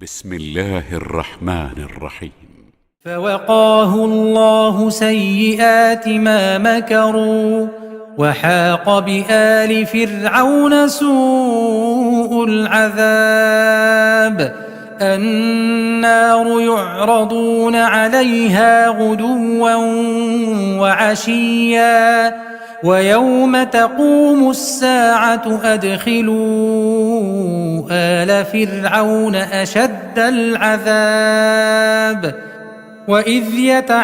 بسم الله الرحمن الرحيم. فوقاه الله سيئات ما مكروا وحاق بآل فرعون سوء العذاب النار يعرضون عليها غدوا وعشيا ويوم تقوم الساعة أدخلوا آل فرعون أشد العذاب وإذ يتحاجون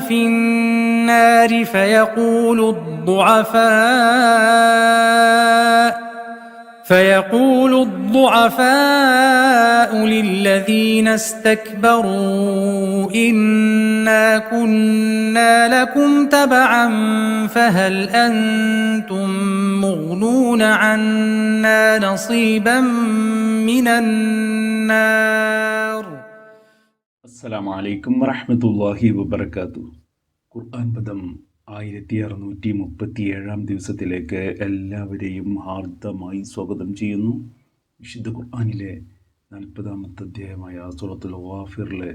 في النار فيقول الضعفاء للذين استكبروا إنا كنا لكم تبعا فهل أنتم مغنون عنا نصيبا من النار. അസ്സലാമു അലൈക്കും വറഹ്മത്തുള്ളാഹി വബറകാതുഹു. ഖുർആൻ പദം 1637 ദിവസത്തിലേക്ക് എല്ലാവരെയും ഹാർദമായി സ്വാഗതം ചെയ്യുന്നു. വിശുദ്ധ ഖുർആനിലെ 40-ാമത്തെ അധ്യായമായ സൂറത്തുൽ ഗാഫിറിലെ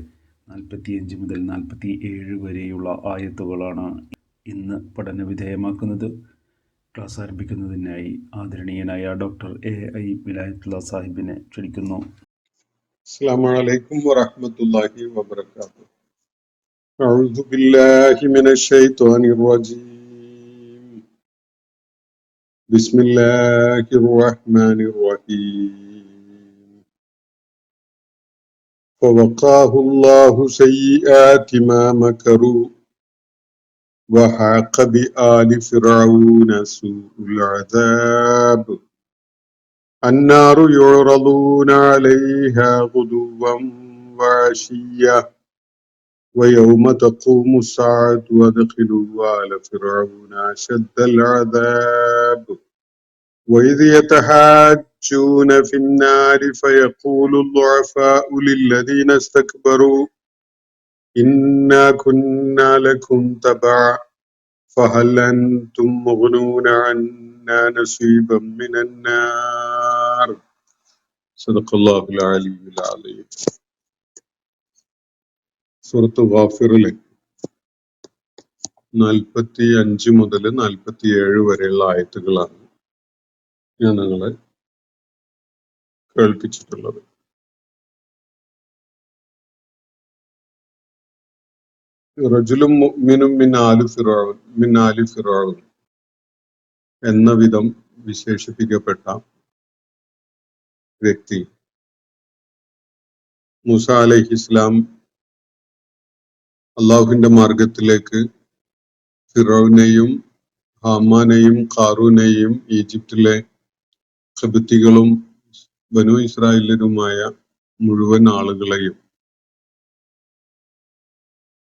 45 മുതൽ 47 വരെയുള്ള ആയത്തുകളാണ് ഇന്ന് പഠന വിധേയമാക്കുന്നത്. ക്ലാസ് ആരംഭിക്കുന്നതിനായി ആദരണീയനായ ഡോക്ടർ AI വിലായത്തുള്ള സാഹിബിനെ ക്ഷണിക്കുന്നു. السلام عليكم ورحمة الله وبركاته. أعوذ بالله من الشيطان الرجيم. بسم الله الرحمن الرحيم. فوقاه الله سيئات ما مكروا وحاق بآل فرعون سوء العذاب النار يعرضون عليها غدوا وعشيا ويوم تقوم الساعة أدخلوا آل فرعون أشد العذاب وإذ يتحاجون في النار فيقول الضعفاء للذين استكبروا إنا كنا لكم تبعا فهل أنتم مغنون عنا نصيبا من النار. صدق الله العلي العظيم. സൂറത്ത് ഗാഫിറിലെ 45 മുതൽ 47 വരെയുള്ള ആയത്തുകളാണ് ഞാൻ നിങ്ങളെ കേൾപ്പിച്ചിട്ടുള്ളത്. റജുലും മുഅ്മിനും മിൻ ആലി ഫിർഔൻ എന്ന വിധം വിശേഷിപ്പിക്കപ്പെട്ട വ്യക്തി മൂസ അലൈഹിസ്സലാം അള്ളാഹുവിന്റെ മാർഗത്തിലേക്ക് ഫിറൗനെയും ഹാമാനെയും ഖാറൂനെയും ഈജിപ്തിലെ ഖിബ്തികളും ബനു ഇസ്രായേലരുമായ മുഴുവൻ ആളുകളെയും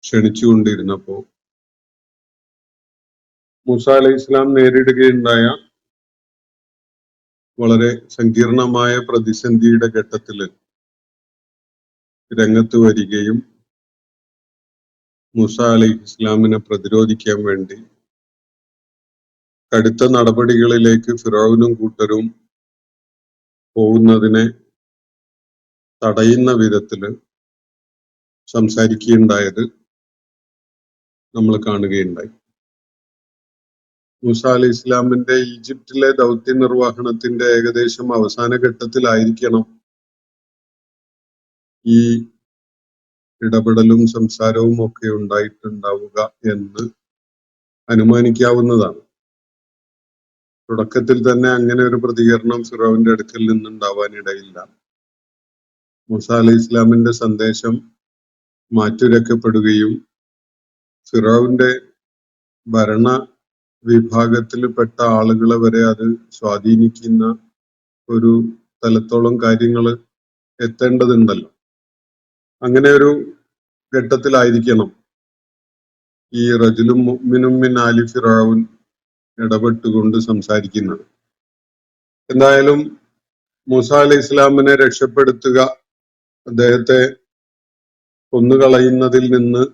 ക്ഷണിച്ചുകൊണ്ടിരുന്നപ്പോൾ മൂസ അലൈഹി ഇസ്ലാം നേരിടുകയുണ്ടായ വളരെ സങ്കീർണമായ പ്രതിസന്ധിയുടെ ഘട്ടത്തില് രംഗത്ത് വരികയും മൂസ അലൈഹി ഇസ്ലാമിനെ പ്രതിരോധിക്കാൻ വേണ്ടി കടുത്ത നടപടികളിലേക്ക് ഫിറൗനും കൂട്ടരും പോകുന്നതിനെ തടയുന്ന വിധത്തില് സംസാരിക്കുകയുണ്ടായത് നമ്മൾ കാണുകയുണ്ടായി. മൂസ അലൈഹി ഇസ്ലാമിന്റെ ഈജിപ്തിലെ ദൗത്യ നിർവഹണത്തിന്റെ ഏകദേശം അവസാന ഘട്ടത്തിലായിരിക്കണം ഈ ഇടപെടലും സംസാരവും ഒക്കെ ഉണ്ടായിട്ടുണ്ടാവുക എന്ന് അനുമാനിക്കാവുന്നതാണ്. തുടക്കത്തിൽ തന്നെ അങ്ങനെ ഒരു പ്രതികരണം ഫിറൗന്റെ അടുക്കൽ നിന്നുണ്ടാവാനിടയില്ല. മൂസ അലൈഹി ഇസ്ലാമിന്റെ സന്ദേശം മാറ്റുരക്കപ്പെടുകയും ഫിറൗന്റെ ഭരണ വിഭാഗത്തിൽപ്പെട്ട ആളുകളെ വരെ അത് സ്വാധീനിക്കുന്ന ഒരു തലത്തോളം കാര്യങ്ങൾ എത്തേണ്ടതുണ്ടല്ലോ. അങ്ങനെ ഒരു ഘട്ടത്തിലായിരിക്കണം ഈ റജുലും മുഅ്മിനും മിൻ ആലി ഫിറഔൻ ഇടപെട്ടുകൊണ്ട് സംസാരിക്കുന്നത്. എന്തായാലും മൂസ അലൈഹി ഇസ്ലാമിനെ രക്ഷപ്പെടുത്തുക, അദ്ദേഹത്തെ കൊന്നുകളയുന്നതിൽ നിന്ന്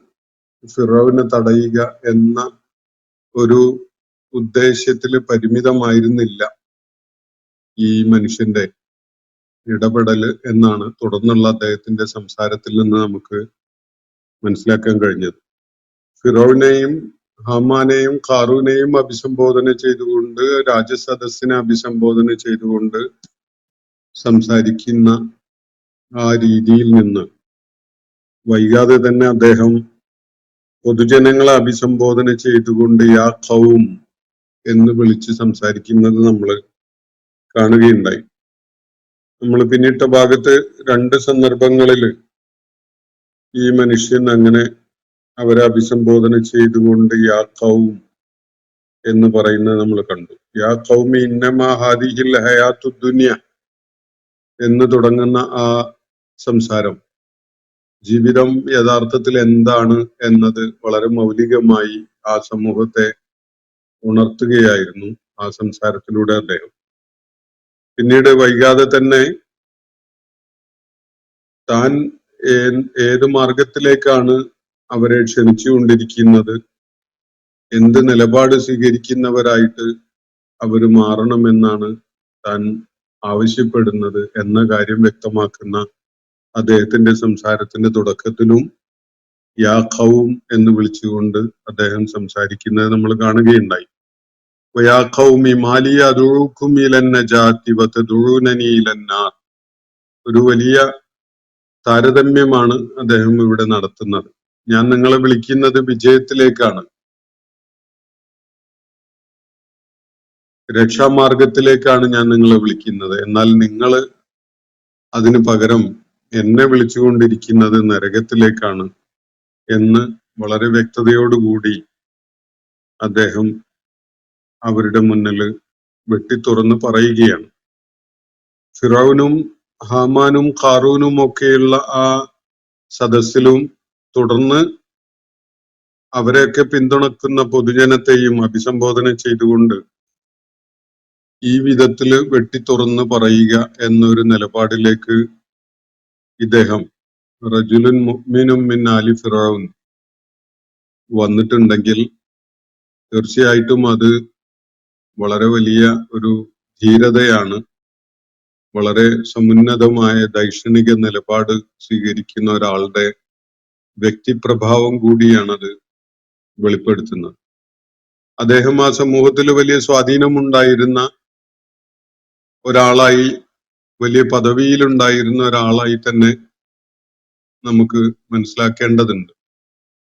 ഫിറൗനെ തടയുക എന്ന ഒരു ഉദ്ദേശ്യത്തിൽ പരിമിതമായിരുന്നില്ല ഈ മനുഷ്യന്റെ ഇടപെടൽ എന്നാണ് തുടർന്നുള്ള അദ്ദേഹത്തിന്റെ സംസാരത്തിൽ നിന്ന് നമുക്ക് മനസ്സിലാക്കാൻ കഴിഞ്ഞത്. ഫിറോവിനെയും ഹാമാനെയും ഖാറൂനെയും അഭിസംബോധന ചെയ്തുകൊണ്ട്, രാജസദസ്സിനെ അഭിസംബോധന ചെയ്തുകൊണ്ട് സംസാരിക്കുന്ന ആ രീതിയിൽ നിന്ന് വൈകാതെ തന്നെ അദ്ദേഹം പൊതുജനങ്ങളെ അഭിസംബോധന ചെയ്തുകൊണ്ട് യാ ഖൗം എന്ന് വിളിച്ച് സംസാരിക്കുന്നത് നമ്മൾ കാണുകയുണ്ടായി. നമ്മൾ പിന്നിട്ട ഭാഗത്ത് 2 സന്ദർഭങ്ങളിൽ ഈ മനുഷ്യൻ അങ്ങനെ അവരെ അഭിസംബോധന ചെയ്തുകൊണ്ട് യാ ഖൗം എന്ന് പറയുന്നത് നമ്മൾ കണ്ടു. യാ ഖൗമി ഇന്നമാ ഹാദിഹിൽ ഹയാത്തു ദുനിയ എന്ന് തുടങ്ങുന്ന ആ സംസാരം ജീവിതം യഥാർത്ഥത്തിൽ എന്താണ് എന്നത് വളരെ മൗലികമായി ആ സമൂഹത്തെ ഉണർത്തുകയായിരുന്നു ആ സംസാരത്തിലൂടെ അദ്ദേഹം. പിന്നീട് വൈകാതെ തന്നെ താൻ ഏത് മാർഗത്തിലേക്കാണ് അവരെ ക്ഷണിച്ചുകൊണ്ടിരിക്കുന്നത്, എന്ത് നിലപാട് സ്വീകരിക്കുന്നവരായിട്ട് അവർ മാറണമെന്നാണ് താൻ ആവശ്യപ്പെടുന്നത് എന്ന കാര്യം വ്യക്തമാക്കുന്ന അദ്ദേഹത്തിന്റെ സംസാരത്തിന്റെ തുടക്കത്തിലും യാ ഖൗം എന്ന് വിളിച്ചുകൊണ്ട് അദ്ദേഹം സംസാരിക്കുന്നത് നമ്മൾ കാണുകയുണ്ടായി. യാ ഖൗമി മാലി അദുഉകും ഇലൻ നജാതി വതദുഊനനി ഇലൻ നാർ. ഒരു വലിയ താരതമ്യമാണ് അദ്ദേഹം ഇവിടെ നടത്തുന്നത്. ഞാൻ നിങ്ങളെ വിളിക്കുന്നത് വിജയത്തിലേക്കാണ്, രക്ഷാമാർഗത്തിലേക്കാണ് ഞാൻ നിങ്ങളെ വിളിക്കുന്നത്. എന്നാൽ നിങ്ങൾ അതിന് പകരം എന്നെ വിളിച്ചുകൊണ്ടിരിക്കുന്നത് നരകത്തിലേക്കാണ് എന്ന് വളരെ വ്യക്തതയോടുകൂടി അദ്ദേഹം അവരുടെ മുന്നിൽ വെട്ടിത്തുറന്ന് പറയുകയാണ്. ഫിറൗനും ഹാമാനും ഖാറൂനും ഒക്കെയുള്ള ആ സദസ്സിലും തുടർന്ന് അവരെയൊക്കെ പിന്തുണക്കുന്ന പൊതുജനത്തെയും അഭിസംബോധന ചെയ്തുകൊണ്ട് ഈ വിധത്തില് വെട്ടിത്തുറന്ന് പറയുക എന്നൊരു നിലപാടിലേക്ക് ഇദ്ദേഹം റജുലുൻ മുഅ്മിനും മിൻ ആലി ഫിറൗൻ വന്നിട്ടുണ്ടെങ്കിൽ തീർച്ചയായിട്ടും അത് വളരെ വലിയ ഒരു ധീരതയാണ്, വളരെ സമുന്നതമായ ദൈക്ഷണിക നിലപാട് സ്വീകരിക്കുന്ന ഒരാളുടെ വ്യക്തിപ്രഭാവം കൂടിയാണത് വെളിപ്പെടുത്തുന്നത്. അദ്ദേഹം ആ സമൂഹത്തിൽ വലിയ സ്വാധീനമുണ്ടായിരുന്ന ഒരാളായി, വലിയ പദവിയിലുണ്ടായിരുന്ന ഒരാളായി തന്നെ നമുക്ക് മനസ്സിലാക്കേണ്ടതുണ്ട്.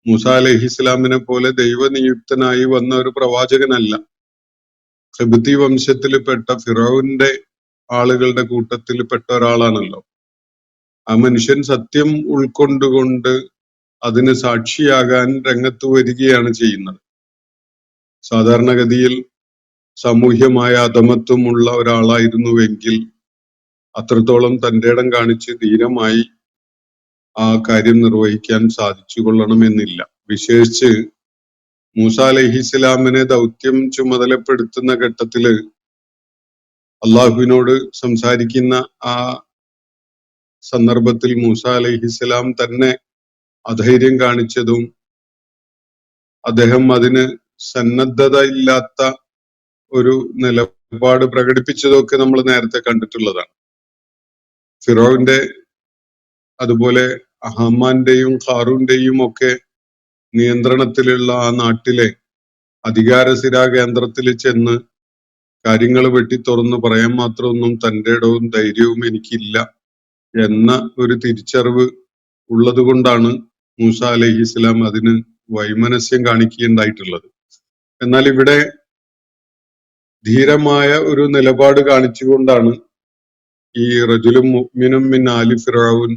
മൂസ അലൈഹിസ്സലാമിനെ പോലെ ദൈവനിയുക്തനായി വന്ന ഒരു പ്രവാചകനല്ല. ഖിബ്തി വംശത്തിൽ പെട്ട ഫിറൗന്റെ ആളുകളുടെ കൂട്ടത്തിൽ പെട്ട ഒരാളാണല്ലോ. ആ മനുഷ്യൻ സത്യം ഉൾക്കൊണ്ടുകൊണ്ട് അതിന് സാക്ഷിയാകാൻ രംഗത്ത് വരികയാണ് ചെയ്യുന്നത്. സാധാരണഗതിയിൽ സാമൂഹ്യമായ അധമത്വമുള്ള ഒരാളായിരുന്നുവെങ്കിൽ അത്രത്തോളം തന്റെ ഇടം കാണിച്ച് ധീരമായി ആ കാര്യം നിർവഹിക്കാൻ സാധിച്ചു കൊള്ളണമെന്നില്ല. വിശേഷിച്ച് മൂസ അലൈഹിസ്സലാമിനെ ദൗത്യം ചുമതലപ്പെടുത്തുന്ന ഘട്ടത്തില് അള്ളാഹുവിനോട് സംസാരിക്കുന്ന ആ സന്ദർഭത്തിൽ മൂസ അലൈഹിസ്സലാം തന്നെ അധൈര്യം കാണിച്ചതും അദ്ദേഹം അതിന് സന്നദ്ധത ഇല്ലാത്ത ഒരു നിലപാട് പ്രകടിപ്പിച്ചതൊക്കെ നമ്മൾ നേരത്തെ കണ്ടിട്ടുള്ളതാണ്. ഫിറോവിന്റെ അതുപോലെ ഹാമാന്റെയും ഖാറൂന്റെയും ഒക്കെ നിയന്ത്രണത്തിലുള്ള ആ നാട്ടിലെ അധികാരസിരാ കേന്ദ്രത്തിൽ ചെന്ന് കാര്യങ്ങൾ വെട്ടിത്തുറന്ന് പറയാൻ മാത്രമൊന്നും തന്റെ ഇടവും ധൈര്യവും എനിക്കില്ല എന്ന ഒരു തിരിച്ചറിവ് ഉള്ളത് കൊണ്ടാണ് മൂസ അലൈഹിസ്സലാം അതിന് വൈമനസ്യം കാണിക്കുകയുണ്ടായിട്ടുള്ളത്. എന്നാൽ ഇവിടെ ധീരമായ ഒരു നിലപാട് കാണിച്ചുകൊണ്ടാണ് ഈ റജുലും മുഅ്മിനും മിൻ ആലി ഫിറഔൻ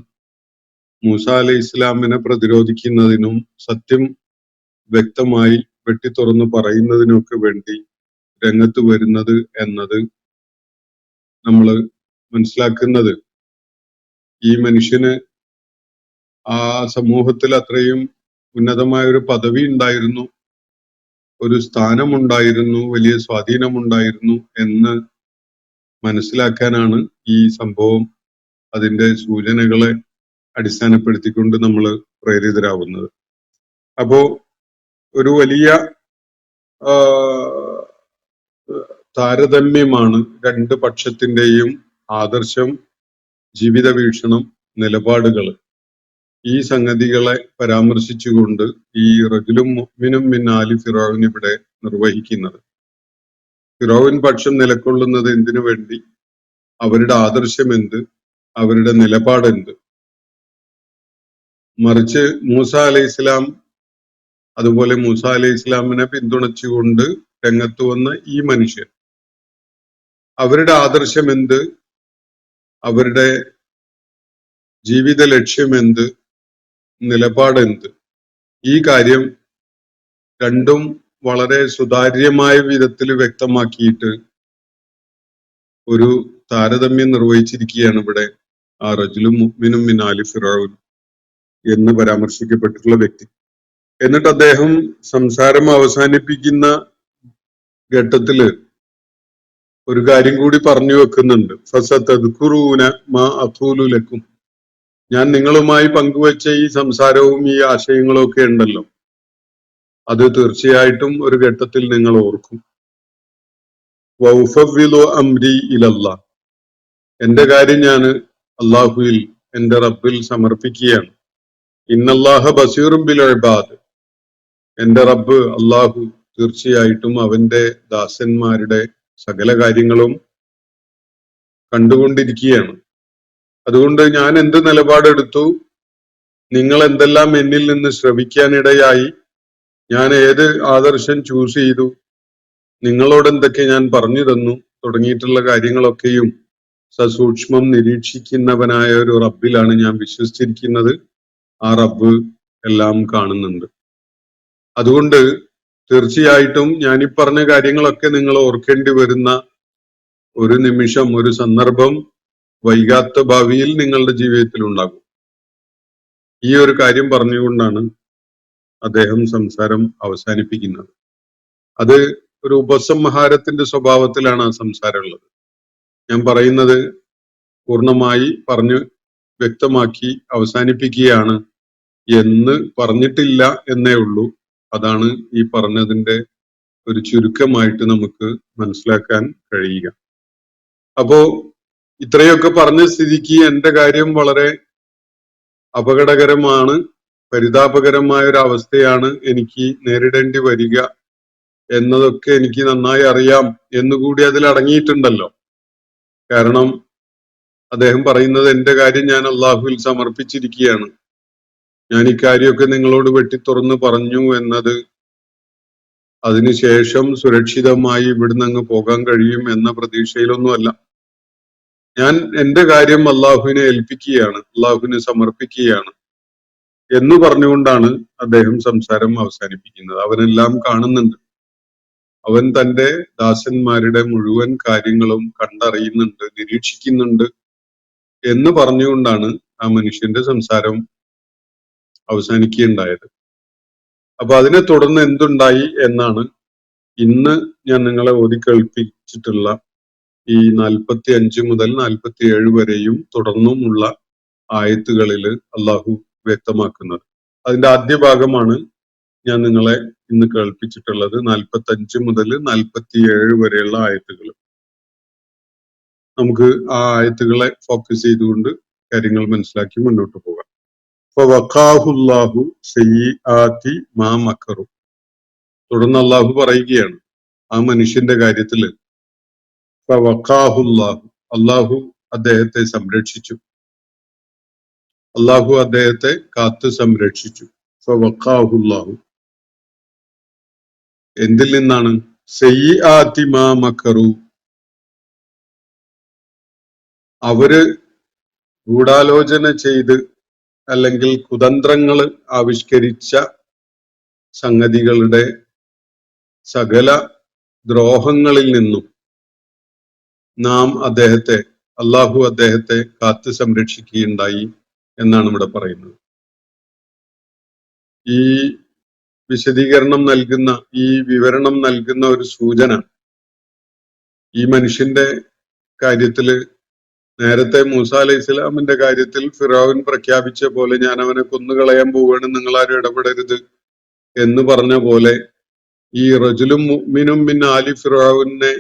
മൂസ അലൈഹി ഇസ്ലാമിനെ പ്രതിരോധിക്കുന്നതിനും സത്യം വ്യക്തമായി വെട്ടിത്തുറന്ന് പറയുന്നതിനൊക്കെ വേണ്ടി രംഗത്ത് വരുന്നത് എന്നത് നമ്മൾ മനസ്സിലാക്കുന്നത്. ഈ മനുഷ്യന് ആ സമൂഹത്തിൽ അത്രയും ഉന്നതമായ ഒരു പദവി ഉണ്ടായിരുന്നു, ഒരു സ്ഥാനമുണ്ടായിരുന്നു, വലിയ സ്വാധീനമുണ്ടായിരുന്നു എന്ന് മനസ്സിലാക്കാനാണ് ഈ സംഭവം അതിന്റെ സൂചനകളെ അടിസ്ഥാനപ്പെടുത്തിക്കൊണ്ട് നമ്മൾ പ്രേരിതരാകുന്നത്. അപ്പോ ഒരു വലിയ താരതമ്യമാണ് രണ്ട് പക്ഷത്തിന്റെയും ആദർശം ജീവിത വീക്ഷണം, നിലപാടുകൾ, ഈ സംഗതികളെ പരാമർശിച്ചുകൊണ്ട് ഈ റജുലും മുഅ്മിനും മിൻ ആലി ഫിറഔൻ ഇവിടെ നിർവഹിക്കുന്നത്. ഫിറഔൻ പക്ഷം നിലകൊള്ളുന്നത് എന്തിനു വേണ്ടി? അവരുടെ ആദർശം എന്ത്? അവരുടെ നിലപാടെന്ത്? മറിച്ച് മൂസ അലൈഹി ഇസ്ലാം, അതുപോലെ മൂസ അലൈഹി ഇസ്ലാമിനെ പിന്തുണച്ചുകൊണ്ട് രംഗത്ത് വന്ന ഈ മനുഷ്യർ, അവരുടെ ആദർശം എന്ത്? അവരുടെ ജീവിത ലക്ഷ്യം എന്ത്? നിലപാടെന്ത്? ഈ കാര്യം രണ്ടും വളരെ സുതാര്യമായ വിധത്തിൽ വ്യക്തമാക്കിയിട്ട് ഒരു താരതമ്യം നിർവഹിച്ചിരിക്കുകയാണ് ഇവിടെ ആ റജുലും മുഅ്മിനും മിൻ ആലി ഫിറഔൻ എന്ന് പരാമർശിക്കപ്പെട്ടിട്ടുള്ള വ്യക്തി. എന്നിട്ട് അദ്ദേഹം സംസാരം അവസാനിപ്പിക്കുന്ന ഘട്ടത്തില് ഒരു കാര്യം കൂടി പറഞ്ഞു വെക്കുന്നുണ്ട്. ഫസതദ്കുറൂന മാ അഖൂലു ലക്കും, ഞാൻ നിങ്ങളുമായി പങ്കുവച്ച ഈ സംസാരവും ഈ ആശയങ്ങളും ഒക്കെ ഉണ്ടല്ലോ, അത് തീർച്ചയായിട്ടും ഒരു ഘട്ടത്തിൽ നിങ്ങൾ ഓർക്കും. വഉഫവ്വിളു അംരി ഇലല്ലാഹ്, എന്റെ കാര്യം ഞാൻ അള്ളാഹുവിൽ, എന്റെ റബ്ബിൽ സമർപ്പിക്കുകയാണ്. ഇന്നല്ലാഹ ബസീറും ബിൽ ഇബാദ്, എന്റെ റബ്ബ് അള്ളാഹു തീർച്ചയായിട്ടും അവന്റെ ദാസന്മാരുടെ സകല കാര്യങ്ങളും കണ്ടുകൊണ്ടിരിക്കുകയാണ്. അതുകൊണ്ട് ഞാൻ എന്ത് നിലപാടെടുത്തു, നിങ്ങൾ എന്തെല്ലാം എന്നിൽ നിന്ന് ശ്രവിക്കാനിടയായി, ഞാൻ ഏത് ആദർശം ചൂസ് ചെയ്തു, നിങ്ങളോട് എന്തൊക്കെ ഞാൻ പറഞ്ഞു തന്നു തുടങ്ങിയിട്ടുള്ള കാര്യങ്ങളൊക്കെയും സസൂക്ഷ്മം നിരീക്ഷിക്കുന്നവനായ ഒരു റബ്ബിലാണ് ഞാൻ വിശ്വസിച്ചിരിക്കുന്നത്. ആ റബ്ബ് എല്ലാം കാണുന്നുണ്ട്. അതുകൊണ്ട് തീർച്ചയായിട്ടും ഞാൻ ഈ പറഞ്ഞ കാര്യങ്ങളൊക്കെ നിങ്ങൾ ഓർക്കേണ്ടി വരുന്ന ഒരു നിമിഷം, ഒരു സന്ദർഭം വൈകാത്ത ഭാവിയിൽ നിങ്ങളുടെ ജീവിതത്തിൽ ഉണ്ടാകും. ഈ ഒരു കാര്യം പറഞ്ഞുകൊണ്ടാണ് അദ്ദേഹം സംസാരം അവസാനിപ്പിക്കുന്നത്. അത് ഒരു ഉപസംഹാരത്തിന്റെ സ്വഭാവത്തിലാണ് ആ സംസാരം ഉള്ളത്. ഞാൻ പറയുന്നത് പൂർണ്ണമായി പറഞ്ഞു വ്യക്തമാക്കി അവസാനിപ്പിക്കുകയാണ് എന്ന് പറഞ്ഞിട്ടില്ല എന്നേ ഉള്ളൂ. അതാണ് ഈ പറഞ്ഞതിന്റെ ഒരു ചുരുക്കമായിട്ട് നമുക്ക് മനസ്സിലാക്കാൻ കഴിയുക. അപ്പോ ഇത്രയൊക്കെ പറഞ്ഞ സ്ഥിതിക്ക് എന്റെ കാര്യം വളരെ അപകടകരമാണ്, പരിതാപകരമായ ഒരു അവസ്ഥയാണ് എനിക്ക് നേരിടേണ്ടി വരിക എന്നതൊക്കെ എനിക്ക് നന്നായി അറിയാം എന്നുകൂടി അതിൽ അടങ്ങിയിട്ടുണ്ടല്ലോ. കാരണം അദ്ദേഹം പറയുന്നത് എന്റെ കാര്യം ഞാൻ അള്ളാഹുവിൽ സമർപ്പിച്ചിരിക്കുകയാണ്, ഞാൻ ഇക്കാര്യമൊക്കെ നിങ്ങളോട് വെട്ടിത്തുറന്ന് പറഞ്ഞു എന്നത് അതിനുശേഷം സുരക്ഷിതമായി ഇവിടുന്ന് അങ്ങ് പോകാൻ കഴിയും എന്ന പ്രതീക്ഷയിലൊന്നുമല്ല. ഞാൻ എന്റെ കാര്യം അള്ളാഹുവിനെ ഏൽപ്പിക്കുകയാണ്, അള്ളാഹുവിനെ സമർപ്പിക്കുകയാണ് എന്ന് പറഞ്ഞുകൊണ്ടാണ് അദ്ദേഹം സംസാരം അവസാനിപ്പിക്കുന്നത്. അവനെല്ലാം കാണുന്നുണ്ട്, അവൻ തന്റെ ദാസന്മാരുടെ മുഴുവൻ കാര്യങ്ങളും കണ്ടറിയുന്നുണ്ട്, നിരീക്ഷിക്കുന്നുണ്ട് എന്ന് പറഞ്ഞുകൊണ്ടാണ് ആ മനുഷ്യന്റെ സംസാരം അവസാനിക്കുകയുണ്ടായത്. അപ്പൊ അതിനെ തുടർന്ന് എന്തുണ്ടായി എന്നാണ് ഇന്ന് ഞാൻ നിങ്ങളെ ഓതിക്കേൾപ്പിച്ചിട്ടുള്ള ഈ 45 മുതൽ 47 വരെയും തുടർന്നുമുള്ള ആയത്തുകളിൽ അള്ളാഹു വ്യക്തമാക്കുന്നത്. അതിന്റെ ആദ്യ ഭാഗമാണ് ഞാൻ നിങ്ങളെ ഇന്ന് കേൾപ്പിച്ചിട്ടുള്ളത്. 45 മുതൽ 47 വരെയുള്ള ആയത്തുകൾ. നമുക്ക് ആ ആയത്തുകളെ ഫോക്കസ് ചെയ്തുകൊണ്ട് കാര്യങ്ങൾ മനസ്സിലാക്കി മുന്നോട്ട് പോകാം. ഫവഖാഹുല്ലാഹു സയ്യിആതി മാ മക്കറു, തുടർന്ന് അള്ളാഹു പറയുകയാണ് ആ മനുഷ്യന്റെ കാര്യത്തില്, ഫവഖാഹുല്ലാഹു, അള്ളാഹു അദ്ദേഹത്തെ സംരക്ഷിച്ചു, അള്ളാഹു അദ്ദേഹത്തെ കാത്തു സംരക്ഷിച്ചു. ഫവഖാഹുല്ലാഹു, എന്തിൽ നിന്നാണ്? സയ്യിആതി മാ മക്കറു, അവര് ഗൂഢാലോചന ചെയ്ത് അല്ലെങ്കിൽ കുതന്ത്രങ്ങൾ ആവിഷ്കരിച്ച സംഗതികളുടെ സകല ദ്രോഹങ്ങളിൽ നിന്നും നാം അദ്ദേഹത്തെ, അള്ളാഹു അദ്ദേഹത്തെ കാത്തു സംരക്ഷിക്കുകയുണ്ടായി എന്നാണ് ഇവിടെ പറയുന്നത്. ഈ വിശദീകരണം നൽകുന്ന, ഈ വിവരണം നൽകുന്ന ഒരു സൂചന ഈ മനുഷ്യന്റെ കാര്യത്തില്, നേരത്തെ മൂസ അലൈഹി ഇസ്ലാമിന്റെ കാര്യത്തിൽ ഫിറഔൻ പ്രഖ്യാപിച്ച പോലെ ഞാൻ അവനെ കൊന്നുകളയാൻ പോവുകയാണ്, നിങ്ങൾ ആരും ഇടപെടരുത് എന്ന് പറഞ്ഞ പോലെ ഈ റജുലും മുഅ്മിനും മിൻ ആലി ഫിറഔനെ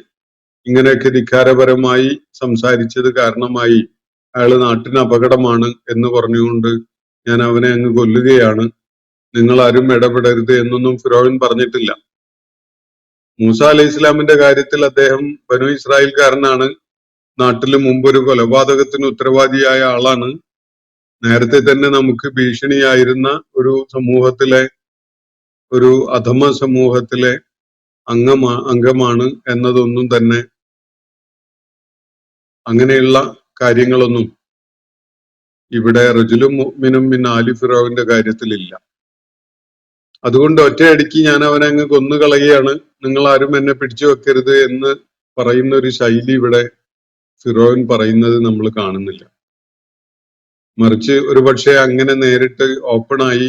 ഇങ്ങനെയൊക്കെ ധിക്കാരപരമായി സംസാരിച്ചത് കാരണമായി അയാള് നാട്ടിന് അപകടമാണ് എന്ന് പറഞ്ഞുകൊണ്ട് ഞാൻ അവനെ അങ്ങ് കൊല്ലുകയാണ്, നിങ്ങൾ ആരും ഇടപെടരുത് എന്നൊന്നും ഫിറോവൻ പറഞ്ഞിട്ടില്ല. മൂസ അലൈഹി ഇസ്ലാമിന്റെ കാര്യത്തിൽ അദ്ദേഹം ബനു ഇസ്രായേൽക്കാരനാണ്, നാട്ടിൽ മുമ്പൊരു കൊലപാതകത്തിന് ഉത്തരവാദിയായ ആളാണ്, നേരത്തെ തന്നെ നമുക്ക് ഭീഷണിയായിരുന്ന ഒരു സമൂഹത്തിലെ ഒരു അധമ സമൂഹത്തിലെ അംഗമാണ് എന്നതൊന്നും തന്നെ, അങ്ങനെയുള്ള കാര്യങ്ങളൊന്നും ഇവിടെ റജുലും മുഅ്മിനും മിൻ ആലി ഫിറോവിന്റെ കാര്യത്തിലില്ല. അതുകൊണ്ട് ഒറ്റയടിക്ക് ഞാൻ അവനെ അങ്ങ് കൊന്നുകളയുകയാണ്, നിങ്ങൾ ആരും എന്നെ പിടിച്ചു വെക്കരുത് എന്ന് പറയുന്ന ഒരു ശൈലി ഇവിടെ ഫിറോവൻ പറയുന്നത് നമ്മൾ കാണുന്നില്ല. മറിച്ച് ഒരുപക്ഷെ അങ്ങനെ നേരിട്ട് ഓപ്പണായി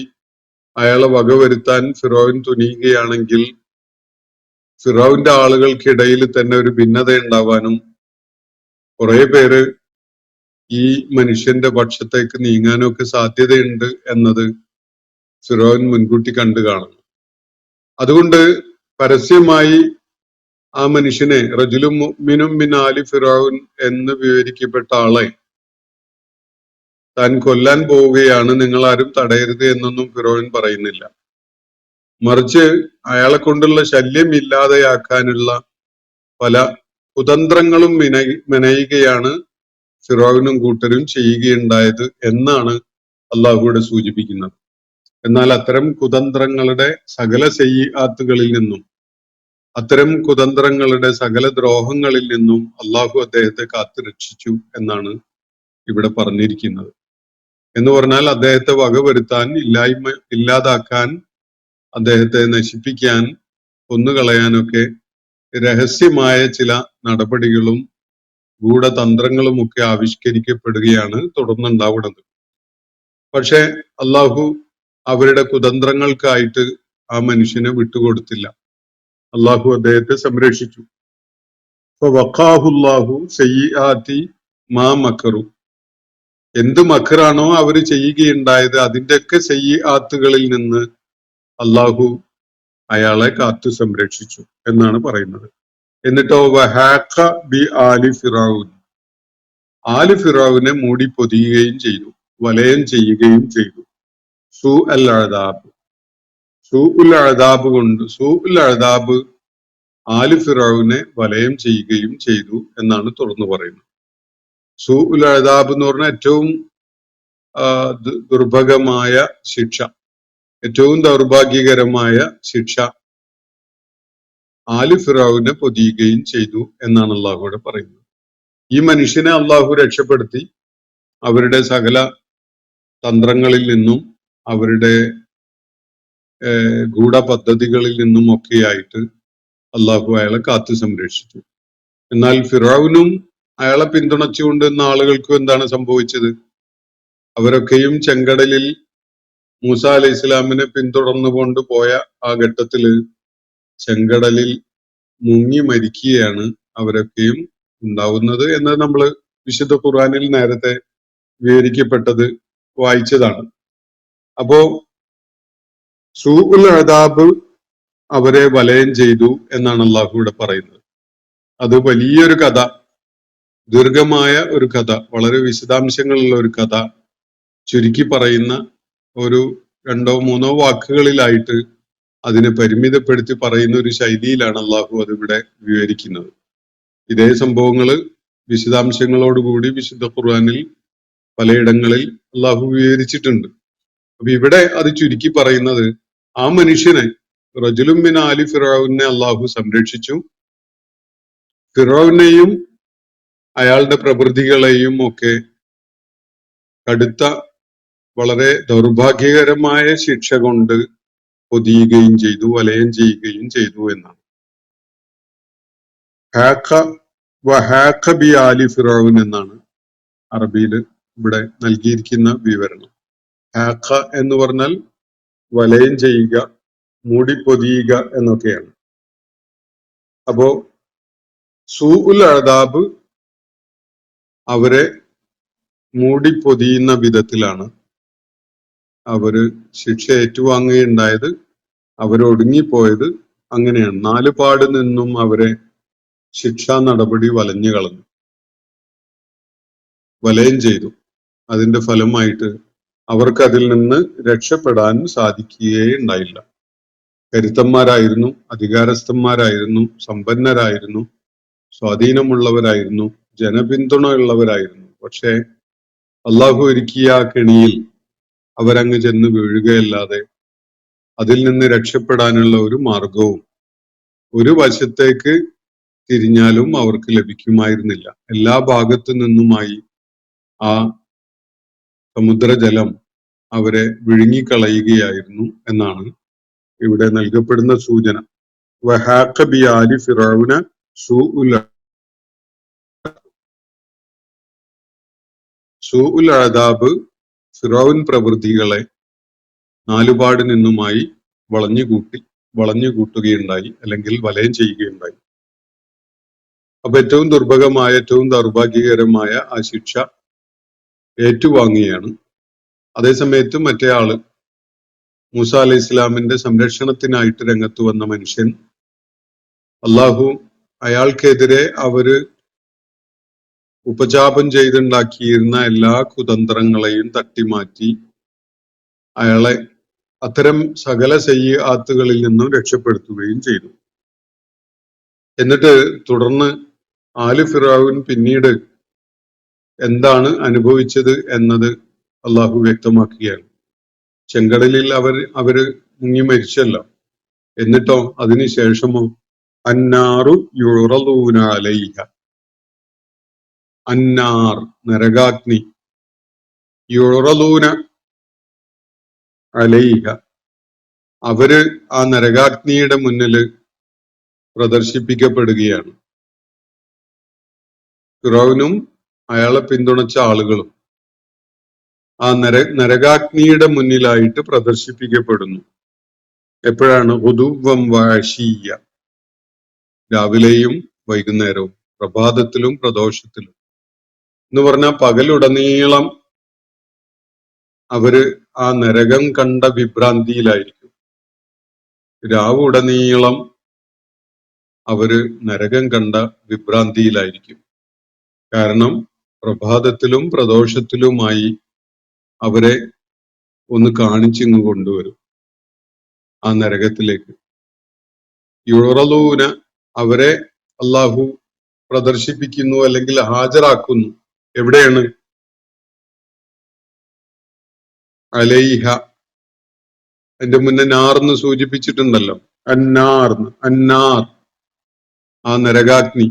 അയാളെ വകവരുത്താൻ ഫിറോവൻ തുനിയുകയാണെങ്കിൽ ഫിറോവിന്റെ ആളുകൾക്കിടയിൽ തന്നെ ഒരു ഭിന്നത ഉണ്ടാവാനും കുറെ പേര് ഈ മനുഷ്യന്റെ പക്ഷത്തേക്ക് നീങ്ങാനും ഒക്കെ സാധ്യതയുണ്ട് എന്നത് ഫിറോവൻ മുൻകൂട്ടി കണ്ടു കാണുന്നു. അതുകൊണ്ട് പരസ്യമായി ആ മനുഷ്യനെ റജുലും മുഅ്മിനും മിൻ ആലി ഫിറോവൻ എന്ന് വിവരിക്കപ്പെട്ട ആളെ താൻ കൊല്ലാൻ പോവുകയാണ്, നിങ്ങൾ ആരും തടയരുത് എന്നൊന്നും ഫിറോവൻ പറയുന്നില്ല. മറിച്ച് അയാളെ കൊണ്ടുള്ള ശല്യം ഇല്ലാതെയാക്കാനുള്ള പല കുതന്ത്രങ്ങളും മെനയുകയാണ് ഫിറോവനും കൂട്ടരും ചെയ്യുകയുണ്ടായത് എന്നാണ് അള്ളാഹുവിടെ സൂചിപ്പിക്കുന്നത്. എന്നാൽ അത്തരം കുതന്ത്രങ്ങളുടെ സകല സയ്യിആത്തുകളിൽ നിന്നും, അത്തരം കുതന്ത്രങ്ങളുടെ സകല ദ്രോഹങ്ങളിൽ നിന്നും അള്ളാഹു അദ്ദേഹത്തെ കാത്തു രക്ഷിച്ചു എന്നാണ് ഇവിടെ പറഞ്ഞിരിക്കുന്നത്. എന്ന് പറഞ്ഞാൽ അദ്ദേഹത്തെ വകവരുത്താൻ, ഇല്ലാതാക്കാൻ, അദ്ദേഹത്തെ നശിപ്പിക്കാൻ, കൊന്നുകളയാനൊക്കെ രഹസ്യമായ ചില നടപടികളും ഗൂഢതന്ത്രങ്ങളും ഒക്കെ ആവിഷ്കരിക്കപ്പെടുകയാണ് തുടർന്നുണ്ടാവുന്നത്. പക്ഷെ അള്ളാഹു അവരുടെ കുതന്ത്രങ്ങൾക്കായിട്ട് ആ മനുഷ്യനെ വിട്ടുകൊടുത്തില്ല. അള്ളാഹു അദ്ദേഹത്തെ സംരക്ഷിച്ചു. വഖാഹുല്ലാഹു സയ്യിആതി മാ മക്കറു, എന്ത് മക്കറാണോ അവർ ചെയ്യുകയുണ്ടായത് അതിന്റെയൊക്കെ സയ്യിആത്തുകളിൽ നിന്ന് അള്ളാഹു അയാളെ കാത്തു സംരക്ഷിച്ചു എന്നാണ് പറയുന്നത്. എന്നിട്ടോ വഹാഖ ബി ആലി ഫിറഔൻ, ആലി ഫിറൗനെ മൂടി പൊതിയുകയും ചെയ്തു, വലയം ചെയ്യുകയും ചെയ്തു. സൂ അൽ അദാബ്, സൂഉൽ അദാബ് ആലി ഫിറൗനെ വലയം ചെയ്യുകയും ചെയ്തു എന്നാണ് തുറന്നു പറയുന്നത്. സൂഉൽ അദാബ് എന്ന് പറഞ്ഞാൽ ഏറ്റവും ദുർഭഗമായ ശിക്ഷ, ഏറ്റവും ദൗർഭാഗ്യകരമായ ശിക്ഷ ആലി ഫിറൗനെ പൊതിയുകയും ചെയ്തു എന്നാണ് അള്ളാഹുവിടെ പറയുന്നത്. ഈ മനുഷ്യനെ അള്ളാഹു രക്ഷപ്പെടുത്തി അവരുടെ സകല തന്ത്രങ്ങളിൽ നിന്നും അവരുടെ ഗൂഢപദ്ധതികളിൽ നിന്നും ഒക്കെയായിട്ട് അള്ളാഹു അയാളെ കാത്തു സംരക്ഷിച്ചു. എന്നാൽ ഫിറൗനും അയാളെ പിന്തുണച്ചുകൊണ്ടിരുന്ന ആളുകൾക്കും എന്താണ് സംഭവിച്ചത്? അവരൊക്കെയും ചെങ്കടലിൽ മൂസ അലൈഹി ഇസ്ലാമിനെ പിന്തുടർന്നു കൊണ്ടുപോയ ആ ഘട്ടത്തില് ചെങ്കടലിൽ മുങ്ങി മരിക്കുകയാണ് അവരൊക്കെയും ഉണ്ടാവുന്നത് എന്ന് നമ്മൾ വിശുദ്ധ ഖുർആനിൽ നേരത്തെ വിവരിക്കപ്പെട്ടത് വായിച്ചതാണ്. അപ്പോ സൂഉൽ അദാബ് അവരെ വലയം ചെയ്തു എന്നാണ് അള്ളാഹു ഇവിടെ പറയുന്നത്. അത് വലിയൊരു കഥ, ദീർഘമായ ഒരു കഥ, വളരെ വിശദാംശങ്ങളുള്ള ഒരു കഥ ചുരുക്കി പറയുന്ന ഒരു 2-3 വാക്കുകളിലായിട്ട് അതിനെ പരിമിതപ്പെടുത്തി പറയുന്ന ഒരു ശൈലിയിലാണ് അള്ളാഹു അതിവിടെ വിവരിക്കുന്നത്. ഇതേ സംഭവങ്ങള് വിശദാംശങ്ങളോടുകൂടി വിശുദ്ധ ഖുർആനിൽ പലയിടങ്ങളിൽ അള്ളാഹു വിവരിച്ചിട്ടുണ്ട്. അപ്പൊ ഇവിടെ അത് ചുരുക്കി പറയുന്നത്, ആ മനുഷ്യനെ റജുലും മിൻ ആലി ഫിറൗനെ അള്ളാഹു സംരക്ഷിച്ചു. ഫിറൗനെയും അയാളുടെ പ്രവൃത്തികളെയും ഒക്കെ കടുത്ത വളരെ ദൗർഭാഗ്യകരമായ ശിക്ഷ കൊണ്ട് പൊതിയുകയും ചെയ്തു, വലയം ചെയ്യുകയും ചെയ്തു എന്നാണ്. വഹാഖ ബി ആലി ഫിറൗൻ എന്നാണ് അറബിയിൽ ഇവിടെ നൽകിയിരിക്കുന്ന വിവരണം. ഹാഖ എന്ന് പറഞ്ഞാൽ വലയം ചെയ്യുക, മൂടി പൊതിയുക എന്നൊക്കെയാണ്. അപ്പോ സൂഉൽ അദാബ് അവരെ മൂടി പൊതിയുന്ന വിധത്തിലാണ് അവര് ശിക്ഷ ഏറ്റുവാങ്ങുകയുണ്ടായത്. അവരൊടുങ്ങിപ്പോയത് അങ്ങനെയാണ്. 4 പാട് നിന്നും അവരെ ശിക്ഷാ നടപടി വലഞ്ഞു കളഞ്ഞു. വലയം ചെയ്തു. അതിന്റെ ഫലമായിട്ട് അവർക്ക് അതിൽ നിന്ന് രക്ഷപ്പെടാൻ സാധിക്കുകയുണ്ടായില്ല. കരുത്തന്മാരായിരുന്നു, അധികാരസ്ഥന്മാരായിരുന്നു, സമ്പന്നരായിരുന്നു, സ്വാധീനമുള്ളവരായിരുന്നു, ജനപിന്തുണയുള്ളവരായിരുന്നു. പക്ഷേ അള്ളാഹു ഒരുക്കിയ ആ കെണിയിൽ അവരങ്ങ് ചെന്ന് വീഴുകയല്ലാതെ അതിൽ നിന്ന് രക്ഷപ്പെടാനുള്ള ഒരു മാർഗവും ഒരു വശത്തേക്ക് തിരിഞ്ഞാലും അവർക്ക് ലഭിക്കുമായിരുന്നില്ല. എല്ലാ ഭാഗത്തു നിന്നുമായി ആ സമുദ്രജലം അവരെ വിഴുങ്ങിക്കളയുകയായിരുന്നു എന്നാണ് ഇവിടെ നൽകപ്പെടുന്ന സൂചന. വഹാഖ ബിആലി ഫിറഔന സൂഉൽ അദാബ് ഫിറഔൻ പ്രവൃത്തികളെ നാലുപാട് നിന്നുമായി വളഞ്ഞുകൂട്ടുകയുണ്ടായി, അല്ലെങ്കിൽ വലയം ചെയ്യുകയുണ്ടായി. അപ്പൊ ഏറ്റവും ദുർഭഗമായ, ഏറ്റവും ദൗർഭാഗ്യകരമായ ആ ശിക്ഷ ഏറ്റുവാങ്ങുകയാണ്. അതേസമയത്ത് മറ്റേ ആള് മൂസ അലൈഹി ഇസ്ലാമിന്റെ സംരക്ഷണത്തിനായിട്ട് രംഗത്ത് വന്ന മനുഷ്യൻ, അള്ളാഹു അയാൾക്കെതിരെ അവര് ഉപജാപം ചെയ്തുണ്ടാക്കിയിരുന്ന എല്ലാ കുതന്ത്രങ്ങളെയും തട്ടിമാറ്റി അയാളെ അത്തരം സകല സയ്യിആത്തുകളിൽ നിന്നും രക്ഷപ്പെടുത്തുകയും ചെയ്തു. എന്നിട്ട് തുടർന്ന് ആല് ഫിറഔൻ പിന്നീട് എന്താണ് അനുഭവിച്ചത് എന്നത് അള്ളാഹു വ്യക്തമാക്കുകയാണ്. ചെങ്കടലിൽ അവര് മുങ്ങി മരിച്ചല്ലോ. എന്നിട്ടോ അതിനുശേഷമോ അന്നാറു യുറദൂന അലൈഹ, അന്നാർ നരകാഗ്നി, യുറദൂന അലൈഹ അവര് ആ നരകാഗ്നിയുടെ മുന്നിൽ പ്രദർശിപ്പിക്കപ്പെടുകയാണ്. ഫിറൗനും അയാളെ പിന്തുണച്ച ആളുകളും ആ നരകാഗ്നിയുടെ മുന്നിലായിട്ട് പ്രദർശിപ്പിക്കപ്പെടുന്നു. എപ്പോഴാണ്? ഉദുവം വാശിയ, രാവിലെയും വൈകുന്നേരവും, പ്രഭാതത്തിലും പ്രദോഷത്തിലും എന്ന് പറഞ്ഞാൽ പകലുടനീളം അവര് ആ നരകം കണ്ട വിഭ്രാന്തിയിലായിരിക്കും. രാവുടനീളം അവര് നരകം കണ്ട വിഭ്രാന്തിയിലായിരിക്കും. കാരണം പ്രഭാതത്തിലും പ്രദോഷത്തിലുമായി അവരെ ഒന്ന് കാണിച്ചിങ്ങ് കൊണ്ടുവരും ആ നരകത്തിലേക്ക്. യുറലൂന അവരെ അള്ളാഹു പ്രദർശിപ്പിക്കുന്നു, അല്ലെങ്കിൽ ഹാജരാക്കുന്നു. എവിടെയാണ്? അലൈഹ, അതിന്റെ മുന്നേ നാർന്ന് സൂചിപ്പിച്ചിട്ടുണ്ടല്ലോ. അന്നാർന്ന്, അന്നാർ ആ നരകാഗ്നി.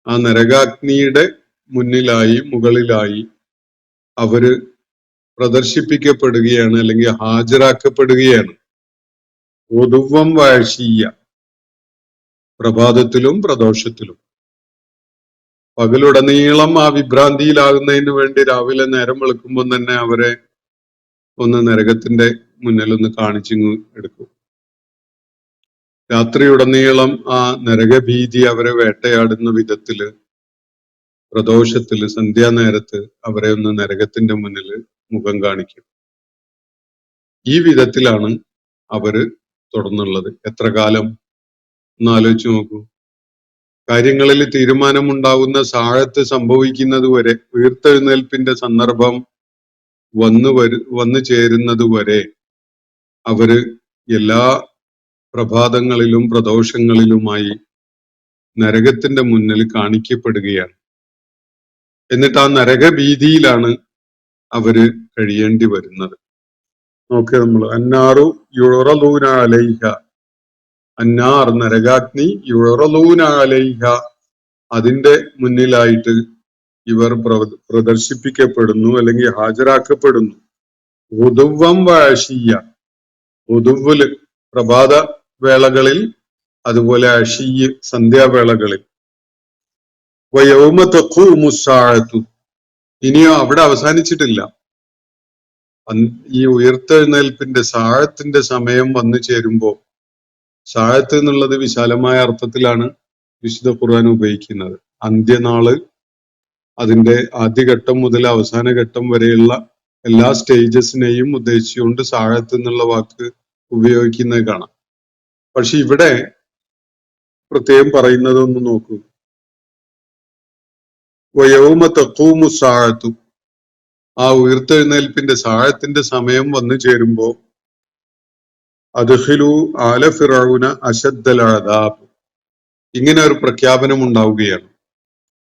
ആ നരകാഗ്നിയുടെ മുന്നിലായി, മുകളിലായി അവര് പ്രദർശിപ്പിക്കപ്പെടുകയാണ്, അല്ലെങ്കിൽ ഹാജരാക്കപ്പെടുകയാണ്. ഒതുവം വാഴ്ചീയ, പ്രഭാതത്തിലും പ്രദോഷത്തിലും. പകലുടനീളം ആ വിഭ്രാന്തിയിലാകുന്നതിന് വേണ്ടി രാവിലെ നേരം വെളുക്കുമ്പോൾ തന്നെ അവരെ ഒന്ന് നരകത്തിന്റെ മുന്നിൽ ഒന്ന് കാണിച്ചിങ്ങ് എടുക്കും. രാത്രിയുടനീളം ആ നരകഭീതി അവരെ വേട്ടയാടുന്ന വിധത്തില് പ്രദോഷത്തില് സന്ധ്യാനേരത്ത് അവരെ ഒന്ന് നരകത്തിന്റെ മുന്നിൽ മുഖം കാണിക്കും. ഈ വിധത്തിലാണ് അവര് തുടർന്നുള്ളത്. എത്ര കാലം ഒന്ന് ആലോചിച്ച് നോക്കൂ. കാര്യങ്ങളിൽ തീരുമാനമുണ്ടാകുന്ന സാഴത്ത് സംഭവിക്കുന്നത് വരെ, ഉയർത്തെഴുന്നേൽപ്പിന്റെ സന്ദർഭം വന്നു ചേരുന്നത് വരെ അവര് എല്ലാ പ്രഭാതങ്ങളിലും പ്രദോഷങ്ങളിലുമായി നരകത്തിന്റെ മുന്നിൽ കാണിക്കപ്പെടുകയാണ്. എന്നിട്ട് ആ നരകഭീതിയിലാണ് അവര് കഴിയേണ്ടി വരുന്നത്. നോക്കുക നമ്മൾ, അന്നാറു യുറലൂന അലൈഹ, അന്നാർ നരകാഗ്നി, യുറലൂന അലൈഹ അതിന്റെ മുന്നിലായിട്ട് ഇവർ പ്രദർശിപ്പിക്കപ്പെടുന്നു, അല്ലെങ്കിൽ ഹാജരാക്കപ്പെടുന്നു. ഉദുവം വാശിയ, ഉദുവല് പ്രഭാത വേളകളിൽ, അതുപോലെ അഷിയ് സന്ധ്യാവേളകളിൽ. വയൗമ തഖൂമു സ്സാഅതു, ഇനിയോ അവിടെ അവസാനിച്ചിട്ടില്ല. ഈ ഉയർത്തെഴുന്നേൽപ്പിന്റെ സാഴത്തിന്റെ സമയം വന്നു ചേരുമ്പോ, സാഴത്ത് എന്നുള്ളത് വിശാലമായ അർത്ഥത്തിലാണ് വിശുദ്ധ ഖുർആൻ ഉപയോഗിക്കുന്നത്. അന്ത്യനാള്, അതിന്റെ ആദ്യഘട്ടം മുതൽ അവസാന ഘട്ടം വരെയുള്ള എല്ലാ സ്റ്റേജസിനെയും ഉദ്ദേശിച്ചുകൊണ്ട് സാഴത്ത് എന്നുള്ള വാക്ക് ഉപയോഗിക്കുന്നത് കാണാം. പക്ഷെ ഇവിടെ പ്രത്യേകം പറയുന്നത് ഒന്ന് നോക്കൂ. വയൗമ തഖൂമു സാഅത്തു, ആ ഉയർത്തെഴുന്നേൽപ്പിന്റെ സാഴത്തിന്റെ സമയം വന്നു ചേരുമ്പോ അദ്ഖിലു ആല ഫിറഔന അശദ്ദൽ അദാബ്, ഇങ്ങനെ ഒരു പ്രഖ്യാപനം ഉണ്ടാവുകയാണ്.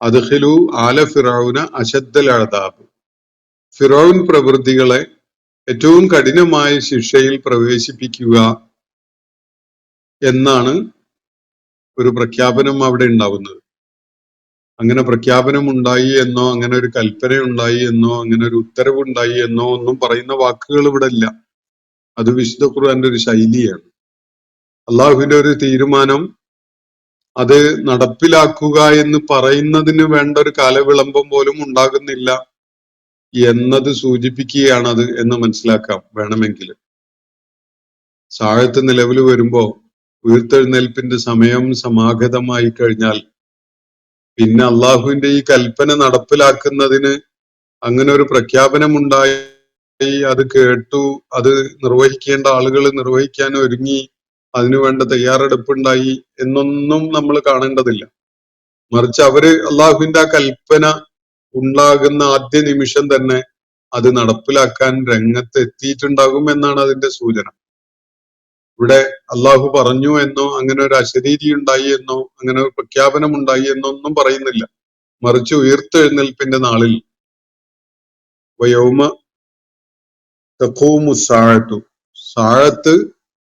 അദ്ഖിലു ആല ഫിറഔന അശദ്ദൽ അദാബ്, ഫിറഔൻ പ്രവൃത്തികളെ ഏറ്റവും കഠിനമായ ശിക്ഷയിൽ പ്രവേശിപ്പിക്കുക എന്നാണ് ഒരു പ്രഖ്യാപനം അവിടെ ഉണ്ടാവുന്നത്. അങ്ങനെ പ്രഖ്യാപനം ഉണ്ടായി എന്നോ അങ്ങനെ ഒരു കൽപ്പന ഉണ്ടായി എന്നോ അങ്ങനെ ഒരു ഉത്തരവുണ്ടായി എന്നോ ഒന്നും പറയുന്ന വാക്കുകൾ ഇവിടെ ഇല്ല. അത് വിശുദ്ധ ഖുർആന്റെ ഒരു ശൈലിയാണ്. അള്ളാഹുവിന്റെ ഒരു തീരുമാനം അത് നടപ്പിലാക്കുക എന്ന് പറയുന്നതിന് വേണ്ട ഒരു കാലവിളംബം പോലും ഉണ്ടാകുന്നില്ല എന്നത് സൂചിപ്പിക്കുകയാണത് എന്ന് മനസ്സിലാക്കാം വേണമെങ്കിൽ. സാഴത്ത് നിലവിൽ വരുമ്പോ ഉയർത്തെഴുന്നേൽപ്പിന്റെ സമയം സമാഗതമായി കഴിഞ്ഞാൽ പിന്നെ അള്ളാഹുവിന്റെ ഈ കൽപ്പന നടപ്പിലാക്കുന്നതിന് അങ്ങനെ ഒരു പ്രഖ്യാപനം ഉണ്ടായി, അത് കേട്ടു, അത് നിർവഹിക്കേണ്ട ആളുകൾ നിർവഹിക്കാൻ ഒരുങ്ങി, അതിനുവേണ്ട തയ്യാറെടുപ്പുണ്ടായി എന്നൊന്നും നമ്മൾ കാണേണ്ടതില്ല. മറിച്ച് അവര് അള്ളാഹുവിന്റെ ആ കൽപ്പന ഉണ്ടാകുന്ന ആദ്യ നിമിഷം തന്നെ അത് നടപ്പിലാക്കാൻ രംഗത്ത് എത്തിയിട്ടുണ്ടാകും എന്നാണ് അതിന്റെ സൂചന. ഇവിടെ അള്ളാഹു പറഞ്ഞു എന്നോ അങ്ങനെ ഒരു അശരീരി ഉണ്ടായി എന്നോ അങ്ങനെ ഒരു പ്രഖ്യാപനം ഉണ്ടായി എന്നോ ഒന്നും പറയുന്നില്ല. മറിച്ച് ഉയർത്തെഴുന്നേൽപ്പിന്റെ നാളിൽ വയൗമ തഖൂമു സാഅത്തു, സാഴത്ത്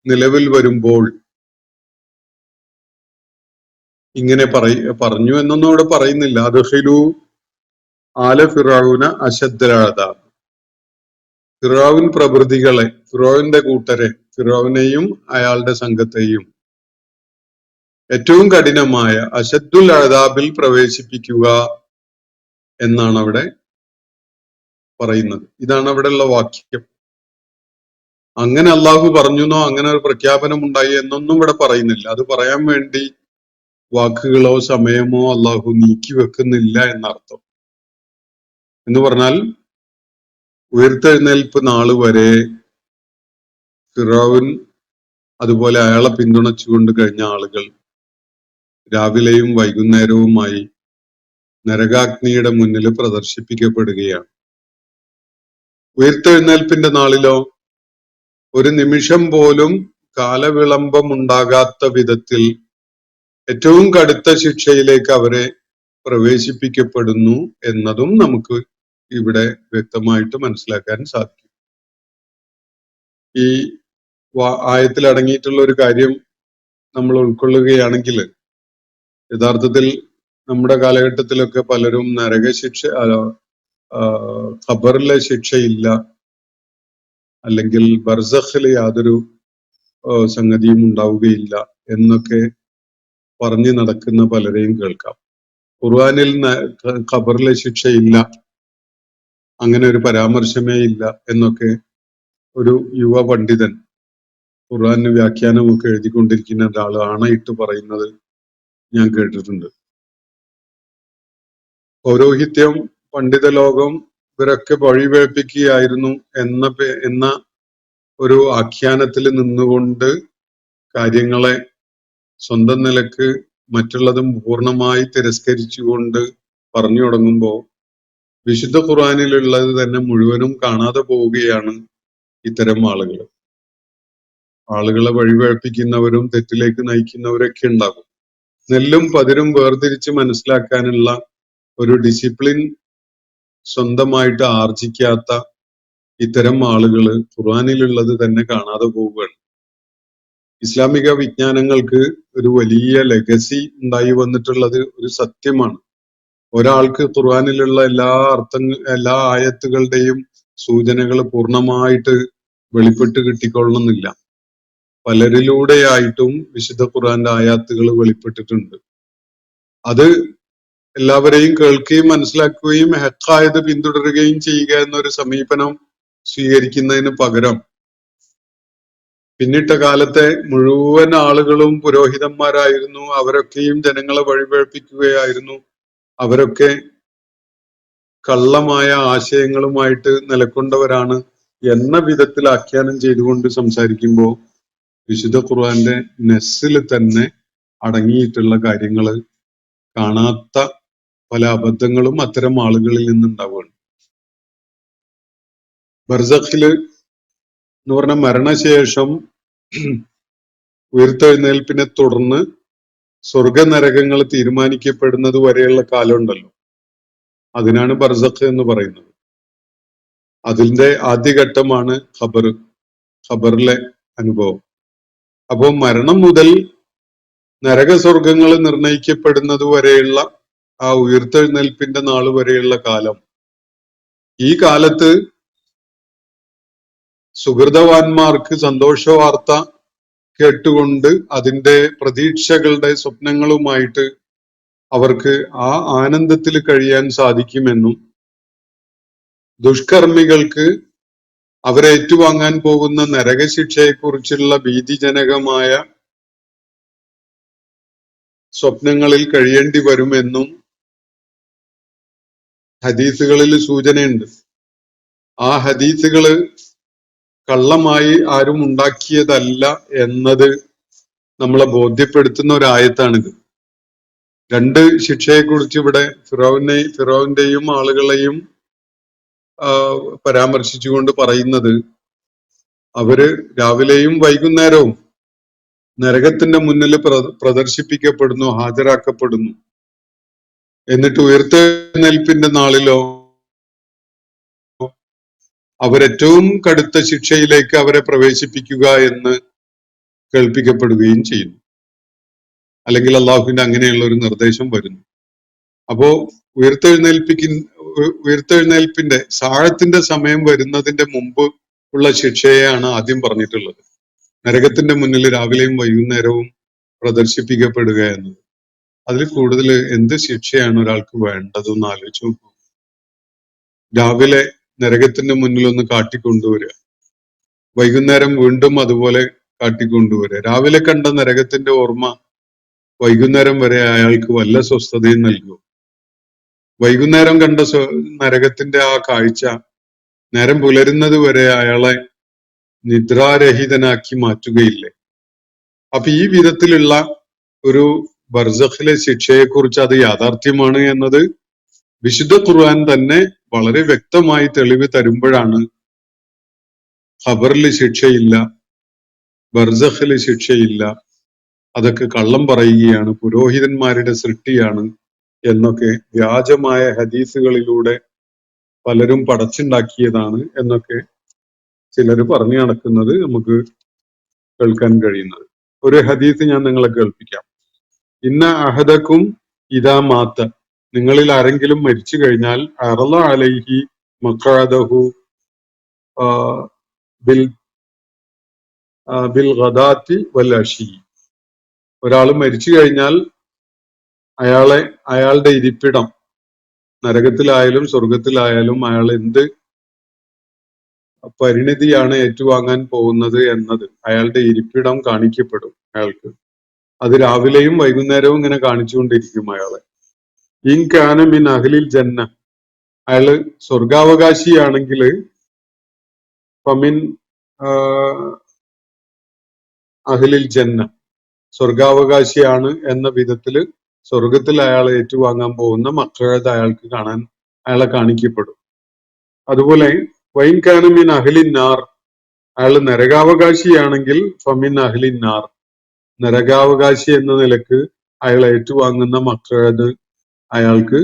നിലവിൽ വരുമ്പോൾ ഇങ്ങനെ പറഞ്ഞു എന്നൊന്നും അവിടെ പറയുന്നില്ല. അദ്ഖിലു ആല ഫിറഔന അശദ്ദൽ അദാബ്, ഫിറഔൻ പ്രവൃത്തികളെ, ഫിറൗന്റെ കൂട്ടരെ, ഫിറൗനെയും അയാളുടെ സംഘത്തെയും ഏറ്റവും കഠിനമായ അശദ്ദുൽ അദാബിൽ പ്രവേശിപ്പിക്കുക എന്നാണ് അവിടെ പറയുന്നത്. ഇതാണ് അവിടെയുള്ള വാക്യം. അങ്ങനെ അള്ളാഹു പറഞ്ഞുന്നോ അങ്ങനെ ഒരു പ്രഖ്യാപനം ഉണ്ടായി എന്നൊന്നും ഇവിടെ പറയുന്നില്ല. അത് പറയാൻ വേണ്ടി വാക്കുകളോ സമയമോ അള്ളാഹു നീക്കി വെക്കുന്നില്ല എന്നർത്ഥം. എന്ന് പറഞ്ഞാൽ ഉയർത്തെഴുന്നേൽപ്പ് നാള് വരെ ഫിറൗൻ അതുപോലെ അയാളെ പിന്തുണച്ചുകൊണ്ട് കഴിഞ്ഞ ആളുകൾ രാവിലെയും വൈകുന്നേരവുമായി നരകാഗ്നിയുടെ മുന്നിൽ പ്രദർശിപ്പിക്കപ്പെടുകയാണ്. ഉയർത്തെഴുന്നേൽപ്പിന്റെ നാളിലോ ഒരു നിമിഷം പോലും കാലവിളംബം ഉണ്ടാകാത്ത വിധത്തിൽ ഏറ്റവും കടുത്ത ശിക്ഷയിലേക്ക് അവരെ പ്രവേശിപ്പിക്കപ്പെടുന്നു എന്നതും നമുക്ക് ഇവിടെ വ്യക്തമായിട്ട് മനസ്സിലാക്കാൻ സാധിക്കും. ഈ ആയത്തിൽ അടങ്ങിയിട്ടുള്ള ഒരു കാര്യം നമ്മൾ ഉൾക്കൊള്ളുകയാണെങ്കിൽ യഥാർത്ഥത്തിൽ നമ്മുടെ കാലഘട്ടത്തിലൊക്കെ പലരും നരകശിക്ഷ, ഖബറിലെ ശിക്ഷയില്ല, അല്ലെങ്കിൽ ബർസഖിൽ യാതൊരു സംഗതിയും ഉണ്ടാവുകയില്ല എന്നൊക്കെ പറഞ്ഞു നടക്കുന്ന പലരെയും കേൾക്കാം. ഖുർആനിൽ ഖബറിലെ ശിക്ഷയില്ല, അങ്ങനെ ഒരു പരാമർശമേ ഇല്ല എന്നൊക്കെ ഒരു യുവ പണ്ഡിതൻ ഖുർആന് വ്യാഖ്യാനമൊക്കെ എഴുതിക്കൊണ്ടിരിക്കുന്ന ഒരാൾ ആണയിട്ട് പറയുന്നത് ഞാൻ കേട്ടിട്ടുണ്ട്. പൗരോഹിത്യം, പണ്ഡിത ലോകം ഇവരൊക്കെ വഴിവേൽപ്പിക്കുകയായിരുന്നു എന്ന ഒരു ആഖ്യാനത്തിൽ നിന്നുകൊണ്ട് കാര്യങ്ങളെ സ്വന്തം നിലക്ക് മറ്റുള്ളതും പൂർണ്ണമായി തിരസ്കരിച്ചുകൊണ്ട് പറഞ്ഞു തുടങ്ങുമ്പോൾ വിശുദ്ധ ഖുർആനിലുള്ളത് തന്നെ മുഴുവനും കാണാതെ പോവുകയാണ് ഇത്തരം ആളുകൾ. ആളുകളെ വഴിപഴപ്പിക്കുന്നവരും തെറ്റിലേക്ക് നയിക്കുന്നവരൊക്കെ ഉണ്ടാകും. നെല്ലും പതിരും വേർതിരിച്ച് മനസ്സിലാക്കാനുള്ള ഒരു ഡിസിപ്ലിൻ സ്വന്തമായിട്ട് ആർജിക്കാത്ത ഇത്തരം ആളുകൾ ഖുർആനിലുള്ളത് തന്നെ കാണാതെ പോവുകയാണ്. ഇസ്ലാമിക വിജ്ഞാനങ്ങൾക്ക് ഒരു വലിയ ലെഗസി ഉണ്ടായി വന്നിട്ടുള്ളത് ഒരു സത്യമാണ്. ഒരാൾക്ക് ഖുർആനിലുള്ള എല്ലാ ആയത്തുകളുടെയും സൂചനകൾ പൂർണ്ണമായിട്ട് വെളിപ്പെട്ട് കിട്ടിക്കൊള്ളണമെന്നില്ല. പലരിലൂടെയായിട്ടും വിശുദ്ധ ഖുർആന്റെ ആയാത്തുകൾ വെളിപ്പെട്ടിട്ടുണ്ട്. അത് എല്ലാവരെയും കേൾക്കുകയും മനസ്സിലാക്കുകയും ഹക്കായത് പിന്തുടരുകയും ചെയ്യുക എന്നൊരു സമീപനം സ്വീകരിക്കുന്നതിന് പകരം പിന്നിട്ട കാലത്തെ മുഴുവൻ ആളുകളും പുരോഹിതന്മാരായിരുന്നു, അവരൊക്കെയും ജനങ്ങളെ വഴിപഴപ്പിക്കുകയായിരുന്നു, അവരൊക്കെ കള്ളമായ ആശയങ്ങളുമായിട്ട് നിലകൊണ്ടവരാണ് എന്ന വിധത്തിൽ ആഖ്യാനം ചെയ്തുകൊണ്ട് സംസാരിക്കുമ്പോൾ വിശുദ്ധ പല അബദ്ധങ്ങളും അത്തരം ആളുകളിൽ നിന്നുണ്ടാവുകയാണ്. ബർസഖില് എന്ന് പറഞ്ഞ മരണശേഷം ഉയർത്തെഴുന്നേൽപ്പിനെ തുടർന്ന് സ്വർഗനരകങ്ങൾ തീരുമാനിക്കപ്പെടുന്നത് വരെയുള്ള കാലമുണ്ടല്ലോ, അതിനാണ് ബർസഖ് എന്ന് പറയുന്നത്. അതിന്റെ ആദ്യഘട്ടമാണ് ഖബറിലെ അനുഭവം. അപ്പോൾ മരണം മുതൽ നരകസ്വർഗങ്ങൾ നിർണയിക്കപ്പെടുന്നത് വരെയുള്ള ആ ഉയർത്തെഴുന്നേൽപ്പിന്റെ നാൾ വരെയുള്ള കാലം, ഈ കാലത്ത് സുഹൃതവാന്മാർക്ക് സന്തോഷ വാർത്ത കേട്ടുകൊണ്ട് അതിന്റെ പ്രതീക്ഷകളുടെ സ്വപ്നങ്ങളുമായിട്ട് അവർക്ക് ആ ആനന്ദത്തിൽ കഴിയാൻ സാധിക്കുമെന്നും ദുഷ്കർമ്മികൾക്ക് അവരേറ്റുവാങ്ങാൻ പോകുന്ന നരകശിക്ഷയെക്കുറിച്ചുള്ള ഭീതിജനകമായ സ്വപ്നങ്ങളിൽ കഴിയേണ്ടി വരുമെന്നും ഹദീസുകളിൽ സൂചനയുണ്ട്. ആ ഹദീസുകള് കള്ളമായി ആരും ഉണ്ടാക്കിയതല്ല എന്നത് നമ്മളെ ബോധ്യപ്പെടുത്തുന്ന ഒരായത്താണിത്. രണ്ട് ശിക്ഷയെക്കുറിച്ച് ഇവിടെ ഫിറോവിന്റെയും ആളുകളെയും പരാമർശിച്ചുകൊണ്ട് പറയുന്നത്, അവര് രാവിലെയും വൈകുന്നേരവും നരകത്തിന്റെ മുന്നിൽ പ്രദർശിപ്പിക്കപ്പെടുന്നു, ഹാജരാക്കപ്പെടുന്നു. എന്നിട്ട് ഉയർത്തെഴുന്നേൽപ്പിന്റെ നാളിലോ അവരേറ്റവും കടുത്ത ശിക്ഷയിലേക്ക് അവരെ പ്രവേശിപ്പിക്കുക എന്ന് കേൾപ്പിക്കപ്പെടുകയും ചെയ്യുന്നു. അല്ലെങ്കിൽ അള്ളാഹുവിന്റെ അങ്ങനെയുള്ള ഒരു നിർദ്ദേശം വരുന്നു. അപ്പോ ഉയർത്തെഴുന്നേൽപ്പിന്റെ സാഴത്തിന്റെ സമയം വരുന്നതിന്റെ മുമ്പ് ഉള്ള ശിക്ഷയെയാണ് ആദ്യം പറഞ്ഞിട്ടുള്ളത്. നരകത്തിന്റെ മുന്നിൽ രാവിലെയും വൈകുന്നേരവും പ്രദർശിപ്പിക്കപ്പെടുക എന്നത്. അതിൽ കൂടുതൽ എന്ത് ശിക്ഷയാണ് ഒരാൾക്ക് വേണ്ടതെന്ന് ആലോചിച്ച് നോക്കൂ. രാവിലെ നരകത്തിന്റെ മുന്നിൽ ഒന്ന് കാട്ടിക്കൊണ്ടുവരിക, വൈകുന്നേരം വീണ്ടും അതുപോലെ കാട്ടിക്കൊണ്ടുവരിക. രാവിലെ കണ്ട നരകത്തിന്റെ ഓർമ്മ വൈകുന്നേരം വരെ അയാൾക്ക് വല്ല സ്വസ്ഥതയും നൽകും. വൈകുന്നേരം കണ്ട നരകത്തിന്റെ ആ കാഴ്ച നേരം പുലരുന്നത് വരെ അയാളെ നിദ്രാരഹിതനാക്കി മാറ്റുകയില്ലേ? അപ്പൊ ഈ വിധത്തിലുള്ള ഒരു ബർസഖിലെ ശിക്ഷയെക്കുറിച്ച് അത് യാഥാർത്ഥ്യമാണ് എന്നത് വിശുദ്ധ ഖുർആൻ തന്നെ വളരെ വ്യക്തമായി തെളിവ് തരുമ്പോഴാണ് ഖബറിൽ ശിക്ഷയില്ല, ബർസഖിൽ ശിക്ഷയില്ല, അതൊക്കെ കള്ളം പറയുകയാണ്, പുരോഹിതന്മാരുടെ സൃഷ്ടിയാണ് എന്നൊക്കെ വ്യാജമായ ഹദീസുകളിലൂടെ പലരും പടച്ചുണ്ടാക്കിയതാണ് എന്നൊക്കെ ചിലർ പറഞ്ഞു നടക്കുന്നത് നമുക്ക് കേൾക്കാൻ കഴിയുന്നത്. ഒരു ഹദീസ് ഞാൻ നിങ്ങളെ കേൾപ്പിക്കാം. ഇന്ന അഹദക്കും ഇദാ മാത്ത, നിങ്ങളിൽ ആരെങ്കിലും മരിച്ചു കഴിഞ്ഞാൽ അറള അലൈഹി മഖഅദഹു ബിൽ ഗദാത്തി വൽ അശി, ഒരാൾ മരിച്ചു കഴിഞ്ഞാൽ അയാളുടെ ഇരിപ്പിടം നരകത്തിലായാലും സ്വർഗത്തിലായാലും അയാൾ എന്ത് പരിണിതിയാണ് ഏറ്റുവാങ്ങാൻ പോകുന്നത് എന്നത് അയാളുടെ ഇരിപ്പിടം കാണിക്കപ്പെടും അയാൾക്ക്. അത് രാവിലെയും വൈകുന്നേരവും ഇങ്ങനെ കാണിച്ചുകൊണ്ടിരിക്കും അയാളെ. ഇൻകാന മിൻ അഹ്ലിൽ ജന്ന, അയാള് സ്വർഗാവകാശിയാണെങ്കിൽ ഫമിൻ അഹ്ലിൽ ജന്ന, സ്വർഗാവകാശിയാണ് എന്ന വിധത്തില് സ്വർഗത്തിൽ അയാളെ ഏറ്റുവാങ്ങാൻ പോകുന്ന മഖഅദ് അയാളെ കാണിക്കപ്പെടും. അതുപോലെ വൈൻകാന മിൻ അഹ്ലിൻ നാർ, അയാൾ നരകാവകാശിയാണെങ്കിൽ ഫമിൻ അഹ്ലിൻ നാർ, നരകാവകാശി എന്ന നിലക്ക് അയാൾ ഏറ്റുവാങ്ങുന്ന മഖഅദ് അയാൾക്ക്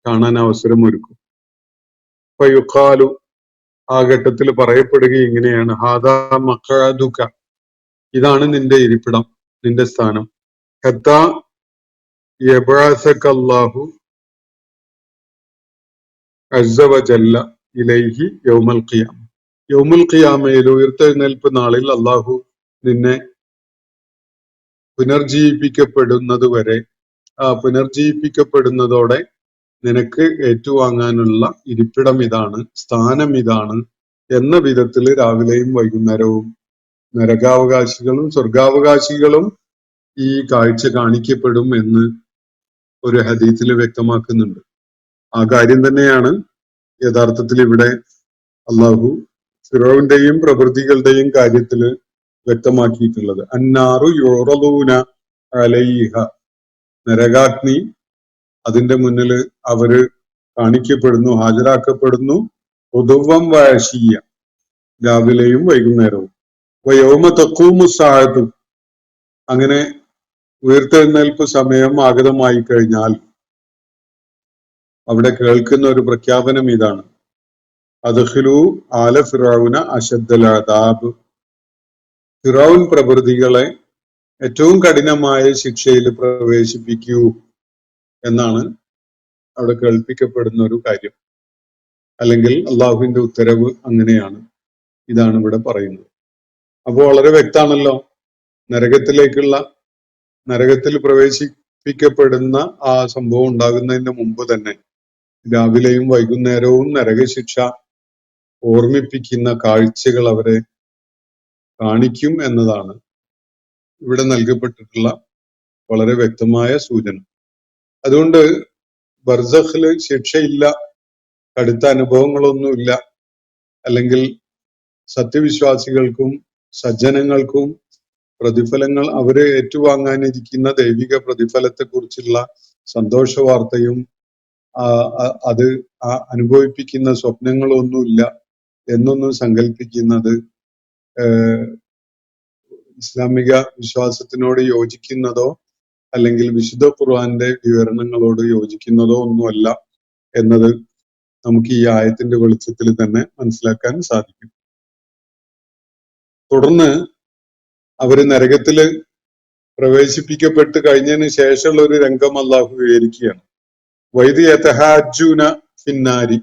കാണാൻ അവസരമൊരുക്കും. ഫയുഖാലു, ആ ഘട്ടത്തിൽ പറയപ്പെടുക ഇങ്ങനെയാണ്, ഹാദാ മഖഅദുക, ഇതാണ് നിന്റെ ഇരിപ്പിടം, നിന്റെ സ്ഥാനം. ഹത്താ യബ്അസക അല്ലാഹു അസ്സ വജല്ല ഇലൈഹി യൗമൽ ഖിയാമ, യൗമുൽ ഖിയാമയിൽ ഉയർത്തെഴുന്നേൽപ്പ് നാളിൽ അള്ളാഹു നിന്നെ പുനർജീവിപ്പിക്കപ്പെടുന്നത് വരെ, ആ പുനർജീവിപ്പിക്കപ്പെടുന്നതോടെ നിനക്ക് ഏറ്റുവാങ്ങാനുള്ള ഇരിപ്പിടം ഇതാണ്, സ്ഥാനം ഇതാണ് എന്ന വിധത്തിൽ രാവിലെയും വൈകുന്നേരവും നരകാവകാശികളും സ്വർഗാവകാശികളും ഈ കാഴ്ച കാണിക്കപ്പെടും എന്ന് ഒരു ഹദീസിൽ വ്യക്തമാക്കുന്നുണ്ട്. ആ കാര്യം തന്നെയാണ് യഥാർത്ഥത്തിൽ ഇവിടെ അള്ളാഹു ഫിറോവിന്റെയും പ്രവൃത്തികളുടെയും കാര്യത്തിൽ വ്യക്തമാക്കിയിട്ടുള്ളത്. അന്നാറു യുറദൂന അലൈഹ, നരകാഗ്നി അതിന്റെ മുന്നിൽ അവര് കാണിക്കപ്പെടുന്നു, ഹാജരാക്കപ്പെടുന്നു. ഉദുവം വഴശീയ, രാവിലെയും വൈകുന്നേരവും. യൗമ തഖൂമു സ്സാഅതു, അങ്ങനെ ഉയർത്തെഴുന്നേൽപ്പ് സമയം ആഗതമായി കഴിഞ്ഞാൽ അവിടെ കേൾക്കുന്ന ഒരു പ്രഖ്യാപനം ഇതാണ്: അദ്ഖിലൂ ആല ഫിറഔന അശദ്ദൽ അദാബ്, ഫിറഔൻ പ്രവൃത്തികളെ ഏറ്റവും കഠിനമായ ശിക്ഷയിൽ പ്രവേശിപ്പിക്കൂ എന്നാണ് അവിടെ കേൾപ്പിക്കപ്പെടുന്ന ഒരു കാര്യം. അല്ലെങ്കിൽ അള്ളാഹുവിന്റെ ഉത്തരവ് അങ്ങനെയാണ്. ഇതാണ് ഇവിടെ പറയുന്നത്. അപ്പോൾ വളരെ വ്യക്തമാണല്ലോ, നരകത്തിൽ പ്രവേശിപ്പിക്കപ്പെടുന്ന ആ സംഭവം ഉണ്ടാകുന്നതിന് മുമ്പ് തന്നെ രാവിലെയും വൈകുന്നേരവും നരകശിക്ഷ ഓർമ്മിപ്പിക്കുന്ന കാഴ്ചകൾ അവരെ കാണിക്കും എന്നതാണ് ഇവിടെ നൽകപ്പെട്ടിട്ടുള്ള വളരെ വ്യക്തമായ സൂചന. അതുകൊണ്ട് ബർസഖില് ശിക്ഷയില്ല, കടുത്ത അനുഭവങ്ങളൊന്നുമില്ല, അല്ലെങ്കിൽ സത്യവിശ്വാസികൾക്കും സജ്ജനങ്ങൾക്കും പ്രതിഫലങ്ങൾ അവര് ഏറ്റുവാങ്ങാനിരിക്കുന്ന ദൈവിക പ്രതിഫലത്തെ കുറിച്ചുള്ള സന്തോഷ വാർത്തയും അത് അനുഭവിപ്പിക്കുന്ന സ്വപ്നങ്ങളൊന്നുമില്ല എന്നൊന്നും സങ്കല്പിക്കുന്നത് ഇസ്ലാമിക വിശ്വാസത്തിനോട് യോജിക്കുന്നതോ അല്ലെങ്കിൽ വിശുദ്ധ ഖുർആന്റെ വിവരണങ്ങളോട് യോജിക്കുന്നതോ ഒന്നുമല്ല എന്നത് നമുക്ക് ഈ ആയത്തിന്റെ വെളിച്ചത്തിൽ തന്നെ മനസ്സിലാക്കാൻ സാധിക്കും. തുടർന്ന് അവര് നരകത്തില് പ്രവേശിപ്പിക്കപ്പെട്ട് കഴിഞ്ഞതിന് ശേഷമുള്ള ഒരു രംഗം അള്ളാഹു വിവരിക്കുകയാണ്. വൈദ് യതഹാജൂന ഫിന്നാരി,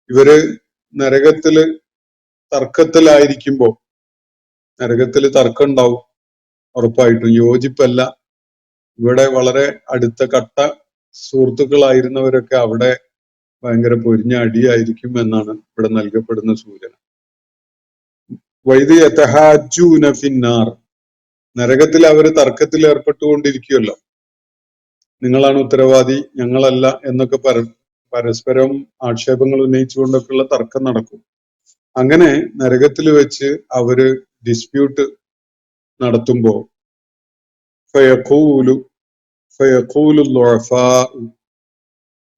ഇവര് നരകത്തില് തർക്കത്തിലായിരിക്കുമ്പോ, നരകത്തില് തർക്കം ഉണ്ടാവും ഉറപ്പായിട്ടും, യോജിപ്പല്ല. ഇവിടെ വളരെ അടുത്ത കട്ട സുഹൃത്തുക്കളായിരുന്നവരൊക്കെ അവിടെ ഭയങ്കര പൊരിഞ്ഞ അടിയായിരിക്കും എന്നാണ് ഇവിടെ നൽകപ്പെടുന്ന സൂചന. വൈദ് യതഹാജൂന ഫിന്നാർ, നരകത്തിൽ അവര് തർക്കത്തിൽ ഏർപ്പെട്ടുകൊണ്ടിരിക്കുമല്ലോ, നിങ്ങളാണ് ഉത്തരവാദി ഞങ്ങളല്ല എന്നൊക്കെ പരസ്പരം ആക്ഷേപങ്ങൾ ഉന്നയിച്ചുകൊണ്ടൊക്കെയുള്ള തർക്കം നടക്കും. അങ്ങനെ നരകത്തിൽ വെച്ച് അവര് ഡിസ്പ്യൂട്ട് നടത്തുമ്പോ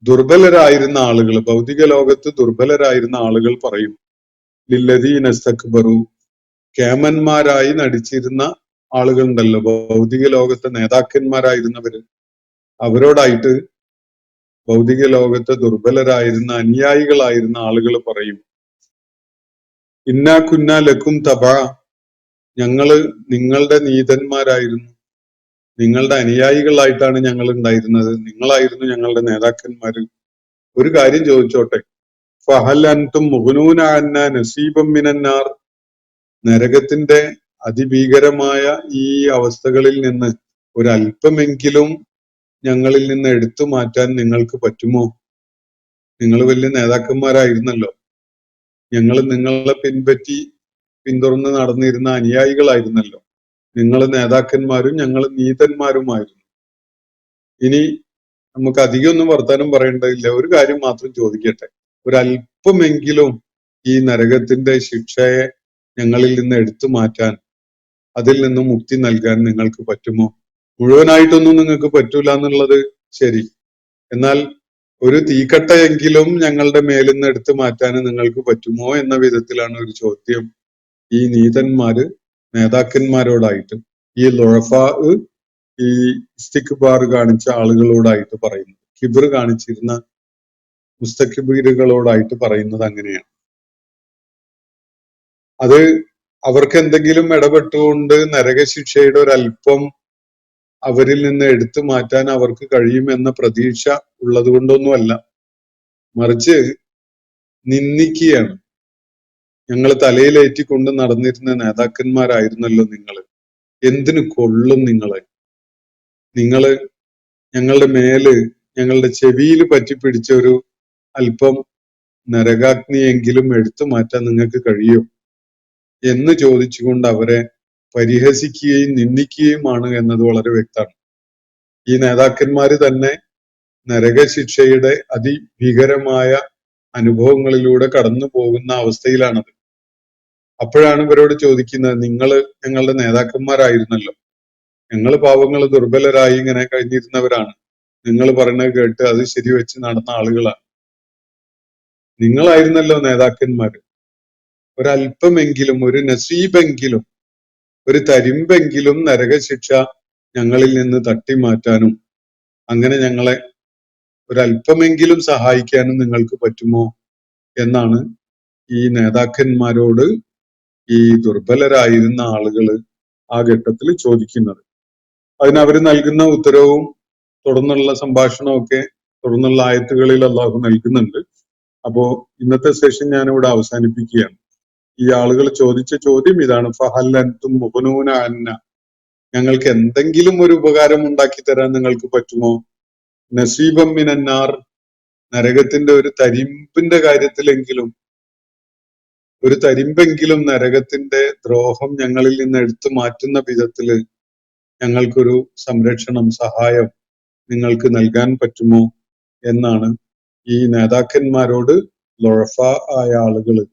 ദുർബലരായിരുന്ന ആളുകൾ, ഭൗതിക ലോകത്ത് ദുർബലരായിരുന്ന ആളുകൾ പറയും, ലില്ലദീന ഇസ്തക്ബറു, കേമന്മാരായി നടിച്ചിരുന്ന ആളുകളുണ്ടല്ലോ, ഭൗതിക ലോകത്തെ നേതാക്കന്മാരായിരുന്നവര്, അവരോടായിട്ട് ഭൗതിക ലോകത്തെ ദുർബലരായിരുന്ന അനുയായികളായിരുന്ന ആളുകൾ പറയും, ഇന്നാ കുന്നാ ലക്കും തബാ, ഞങ്ങള് നിങ്ങളുടെ നീതന്മാരായിരുന്നു, നിങ്ങളുടെ അനുയായികളായിട്ടാണ് ഞങ്ങൾ ഉണ്ടായിരുന്നത്, നിങ്ങളായിരുന്നു ഞങ്ങളുടെ നേതാക്കന്മാര്. ഒരു കാര്യം ചോദിച്ചോട്ടെ, ഫഹൽ അൻതും മുഗ്നൂന അന്നാ നസീബം മിനന്നാർ, നരകത്തിന്റെ അതിഭീകരമായ ഈ അവസ്ഥകളിൽ നിന്ന് ഒരല്പമെങ്കിലും ഞങ്ങളിൽ നിന്ന് എടുത്തു മാറ്റാൻ നിങ്ങൾക്ക് പറ്റുമോ? നിങ്ങൾ വലിയ നേതാക്കന്മാരായിരുന്നല്ലോ, ഞങ്ങൾ നിങ്ങളെ പിന്തുടർന്ന് നടന്നിരുന്ന അനുയായികളായിരുന്നല്ലോ, നിങ്ങൾ നേതാക്കന്മാരും ഞങ്ങൾ നീതന്മാരുമായിരുന്നു. ഇനി നമുക്ക് അധികമൊന്നും വർത്താനം പറയേണ്ടതില്ല, ഒരു കാര്യം മാത്രം ചോദിക്കട്ടെ, ഒരല്പമെങ്കിലും ഈ നരകത്തിന്റെ ശിക്ഷയെ ഞങ്ങളിൽ നിന്ന് എടുത്തു മാറ്റാൻ, അതിൽ നിന്ന് മുക്തി നൽകാൻ നിങ്ങൾക്ക് പറ്റുമോ? മുഴുവനായിട്ടൊന്നും നിങ്ങൾക്ക് പറ്റൂല എന്നുള്ളത് ശരി, എന്നാൽ ഒരു തീക്കട്ടയെങ്കിലും ഞങ്ങളുടെ മേലിൽ നിന്ന് എടുത്തു മാറ്റാൻ നിങ്ങൾക്ക് പറ്റുമോ എന്ന വിധത്തിലാണ് ഒരു ചോദ്യം ഈ നീതന്മാര് നേതാക്കന്മാരോടായിട്ട്, ഈ ലുഅഫാ, ഈ ഇസ്തിക്ബാർ കാണിച്ച ആളുകളോടായിട്ട് പറയുന്നത്, കിബ്ർ കാണിച്ചിരുന്ന മുസ്തക്ബീറുകളോടായിട്ട് പറയുന്നത് അങ്ങനെയാണ്. അത് അവർക്ക് എന്തെങ്കിലും ഇടപെട്ടുകൊണ്ട് നരകശിക്ഷയുടെ ഒരല്പം അവരിൽ നിന്ന് എടുത്തു മാറ്റാൻ അവർക്ക് കഴിയുമെന്ന പ്രതീക്ഷ ഉള്ളത് കൊണ്ടൊന്നുമല്ല, മറിച്ച് നിന്ദിക്കുകയാണ്. ഞങ്ങൾ തലയിലേറ്റിക്കൊണ്ട് നടന്നിരുന്ന നേതാക്കന്മാരായിരുന്നല്ലോ നിങ്ങൾ, എന്തിനു കൊള്ളും നിങ്ങള് ഞങ്ങളുടെ മേല്, ഞങ്ങളുടെ ചെവിയിൽ പറ്റിപ്പിടിച്ച ഒരു അല്പം നരകാഗ്നിയെങ്കിലും എടുത്തു മാറ്റാൻ നിങ്ങൾക്ക് കഴിയും എന്ന് ചോദിച്ചുകൊണ്ട് അവരെ പരിഹസിക്കുകയും നിന്ദിക്കുകയുമാണ് എന്നത് വളരെ വ്യക്തമാണ്. ഈ നേതാക്കന്മാര് തന്നെ നരകശിക്ഷയുടെ അതിഭീകരമായ അനുഭവങ്ങളിലൂടെ കടന്നു പോകുന്ന അവസ്ഥയിലാണത്. അപ്പോഴാണ് ഇവരോട് ചോദിക്കുന്നത്, നിങ്ങൾ ഞങ്ങളുടെ നേതാക്കന്മാരായിരുന്നല്ലോ, ഞങ്ങൾ പാവങ്ങൾ ദുർബലരായി ഇങ്ങനെ കഴിഞ്ഞിരുന്നവരാണ്, നിങ്ങൾ പറയുന്നത് കേട്ട് അത് ശരിവെച്ച് നടന്ന ആളുകളാണ്. നിങ്ങളായിരുന്നല്ലോ നേതാക്കന്മാര്. ഒരല്പമെങ്കിലും, ഒരു നസീബെങ്കിലും, ഒരു തരിമ്പെങ്കിലും നരകശിക്ഷ ഞങ്ങളിൽ നിന്ന് തട്ടിമാറ്റാനും അങ്ങനെ ഞങ്ങളെ ഒരല്പമെങ്കിലും സഹായിക്കാനും നിങ്ങൾക്ക് പറ്റുമോ എന്നാണ് ഈ നേതാക്കന്മാരോട് ഈ ദുർബലരായിരുന്ന ആളുകൾ ആ ഘട്ടത്തിൽ ചോദിക്കുന്നത്. അതിനവർ നൽകുന്ന ഉത്തരവും തുടർന്നുള്ള സംഭാഷണമൊക്കെ തുടർന്നുള്ള ആയത്തുകളിൽ അള്ളാഹു നൽകുന്നുണ്ട്. അപ്പോ ഇന്നത്തെ സെഷൻ ഞാനിവിടെ അവസാനിപ്പിക്കുകയാണ്. ഈ ആളുകൾ ചോദിച്ച ചോദ്യം ഇതാണ്: ഫഹൽ അൻതും മുഗ്നൂന അന്ന, ഞങ്ങൾക്ക് എന്തെങ്കിലും ഒരു ഉപകാരം ഉണ്ടാക്കി തരാൻ നിങ്ങൾക്ക് പറ്റുമോ? നസീബം മിനന്നാർ, നരകത്തിന്റെ ഒരു തരിമ്പിന്റെ കാര്യത്തിലെങ്കിലും, ഒരു തരിമ്പെങ്കിലും നരകത്തിന്റെ ദ്രോഹം ഞങ്ങളിൽ നിന്ന് എടുത്തു മാറ്റുന്ന വിധത്തില് ഞങ്ങൾക്കൊരു സംരക്ഷണം, സഹായം നിങ്ങൾക്ക് നൽകാൻ പറ്റുമോ എന്നാണ് ഈ നേതാക്കന്മാരോട് ലൊഴഫ ആയ ആളുകള്,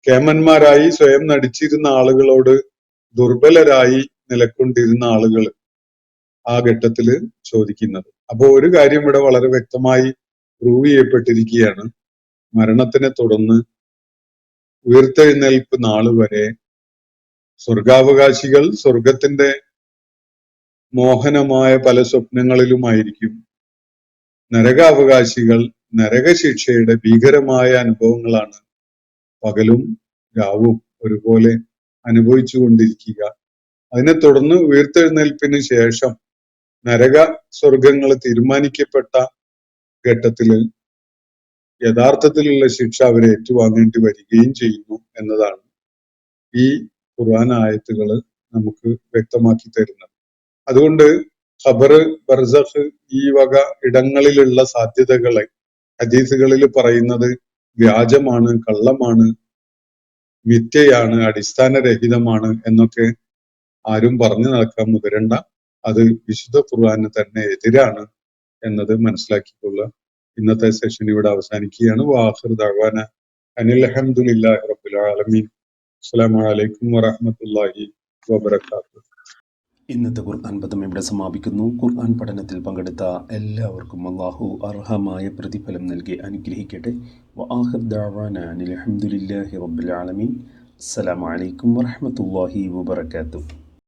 കേമന്മാരായി സ്വയം നടിച്ചിരുന്ന ആളുകളോട് ദുർബലരായി നിലക്കൊണ്ടിരുന്ന ആളുകൾ ആ ഘട്ടത്തില് ചോദിക്കുന്നത്. അപ്പോ ഒരു കാര്യം ഇവിടെ വളരെ വ്യക്തമായി പ്രൂവ് ചെയ്യപ്പെട്ടിരിക്കുകയാണ്: മരണത്തിനെ തുടർന്ന് ഉയർത്തെഴുന്നേൽപ്പ് നാള് വരെ സ്വർഗാവകാശികൾ സ്വർഗത്തിന്റെ മോഹനമായ പല സ്വപ്നങ്ങളിലുമായിരിക്കും. നരകാവകാശികൾ നരകശിക്ഷയുടെ ഭീകരമായ അനുഭവങ്ങളാണ് പകലും രാവും ഒരുപോലെ അനുഭവിച്ചു കൊണ്ടിരിക്കുക. അതിനെ തുടർന്ന് ഉയർത്തെഴുന്നേൽപ്പിന് ശേഷം നരക സ്വർഗങ്ങൾ തീരുമാനിക്കപ്പെട്ട ഘട്ടത്തില് യഥാർത്ഥത്തിലുള്ള ശിക്ഷ അവരെ ഏറ്റുവാങ്ങേണ്ടി വരികയും ചെയ്യുന്നു എന്നതാണ് ഈ ഖുർആൻ ആയത്തുകൾ നമുക്ക് വ്യക്തമാക്കി തരുന്നത്. അതുകൊണ്ട് ഖബർ, ബർസഖ്, ഈ വക ഇടങ്ങളിലുള്ള സാധ്യതകളെ ഹദീസുകളിൽ പറയുന്നത് വ്യാജമാണ്, കള്ളമാണ്, മിഥ്യയാണ്, അടിസ്ഥാനരഹിതമാണ് എന്നൊക്കെ ആരും പറഞ്ഞു നടക്കാൻ മുതിരണ്ട. അത് വിശുദ്ധ ഖുർആന് തന്നെ എതിരാണ് എന്നത് മനസ്സിലാക്കിക്കൊള്ളുക. ഇന്നത്തെ സെഷൻ ഇവിടെ അവസാനിക്കുകയാണ്. വാഖിർ ദഅവാന അനിൽ ഹംദുലില്ലാഹി റബ്ബിൽ ആലമീൻ. അസ്സലാമു അലൈക്കും വറഹ്മത്തുള്ളാഹി വബറകാതുഹു. ഇന്നത്തെ ഖുർആൻ പദം ഇവിടെ സമാപിക്കുന്നു. ഖുർആൻ പഠനത്തിൽ പങ്കെടുത്ത എല്ലാവർക്കും അല്ലാഹു അർഹമായ പ്രതിഫലം നൽകി അനുഗ്രഹിക്കട്ടെ. വആഖിർ ദഅവാന അനിൽ ഹംദുലില്ലാഹി റബ്ബിൽ ആലമീൻ. അസ്സലാമു അലൈക്കും വറഹ്മത്തുള്ളാഹി വബറകാതുഹു.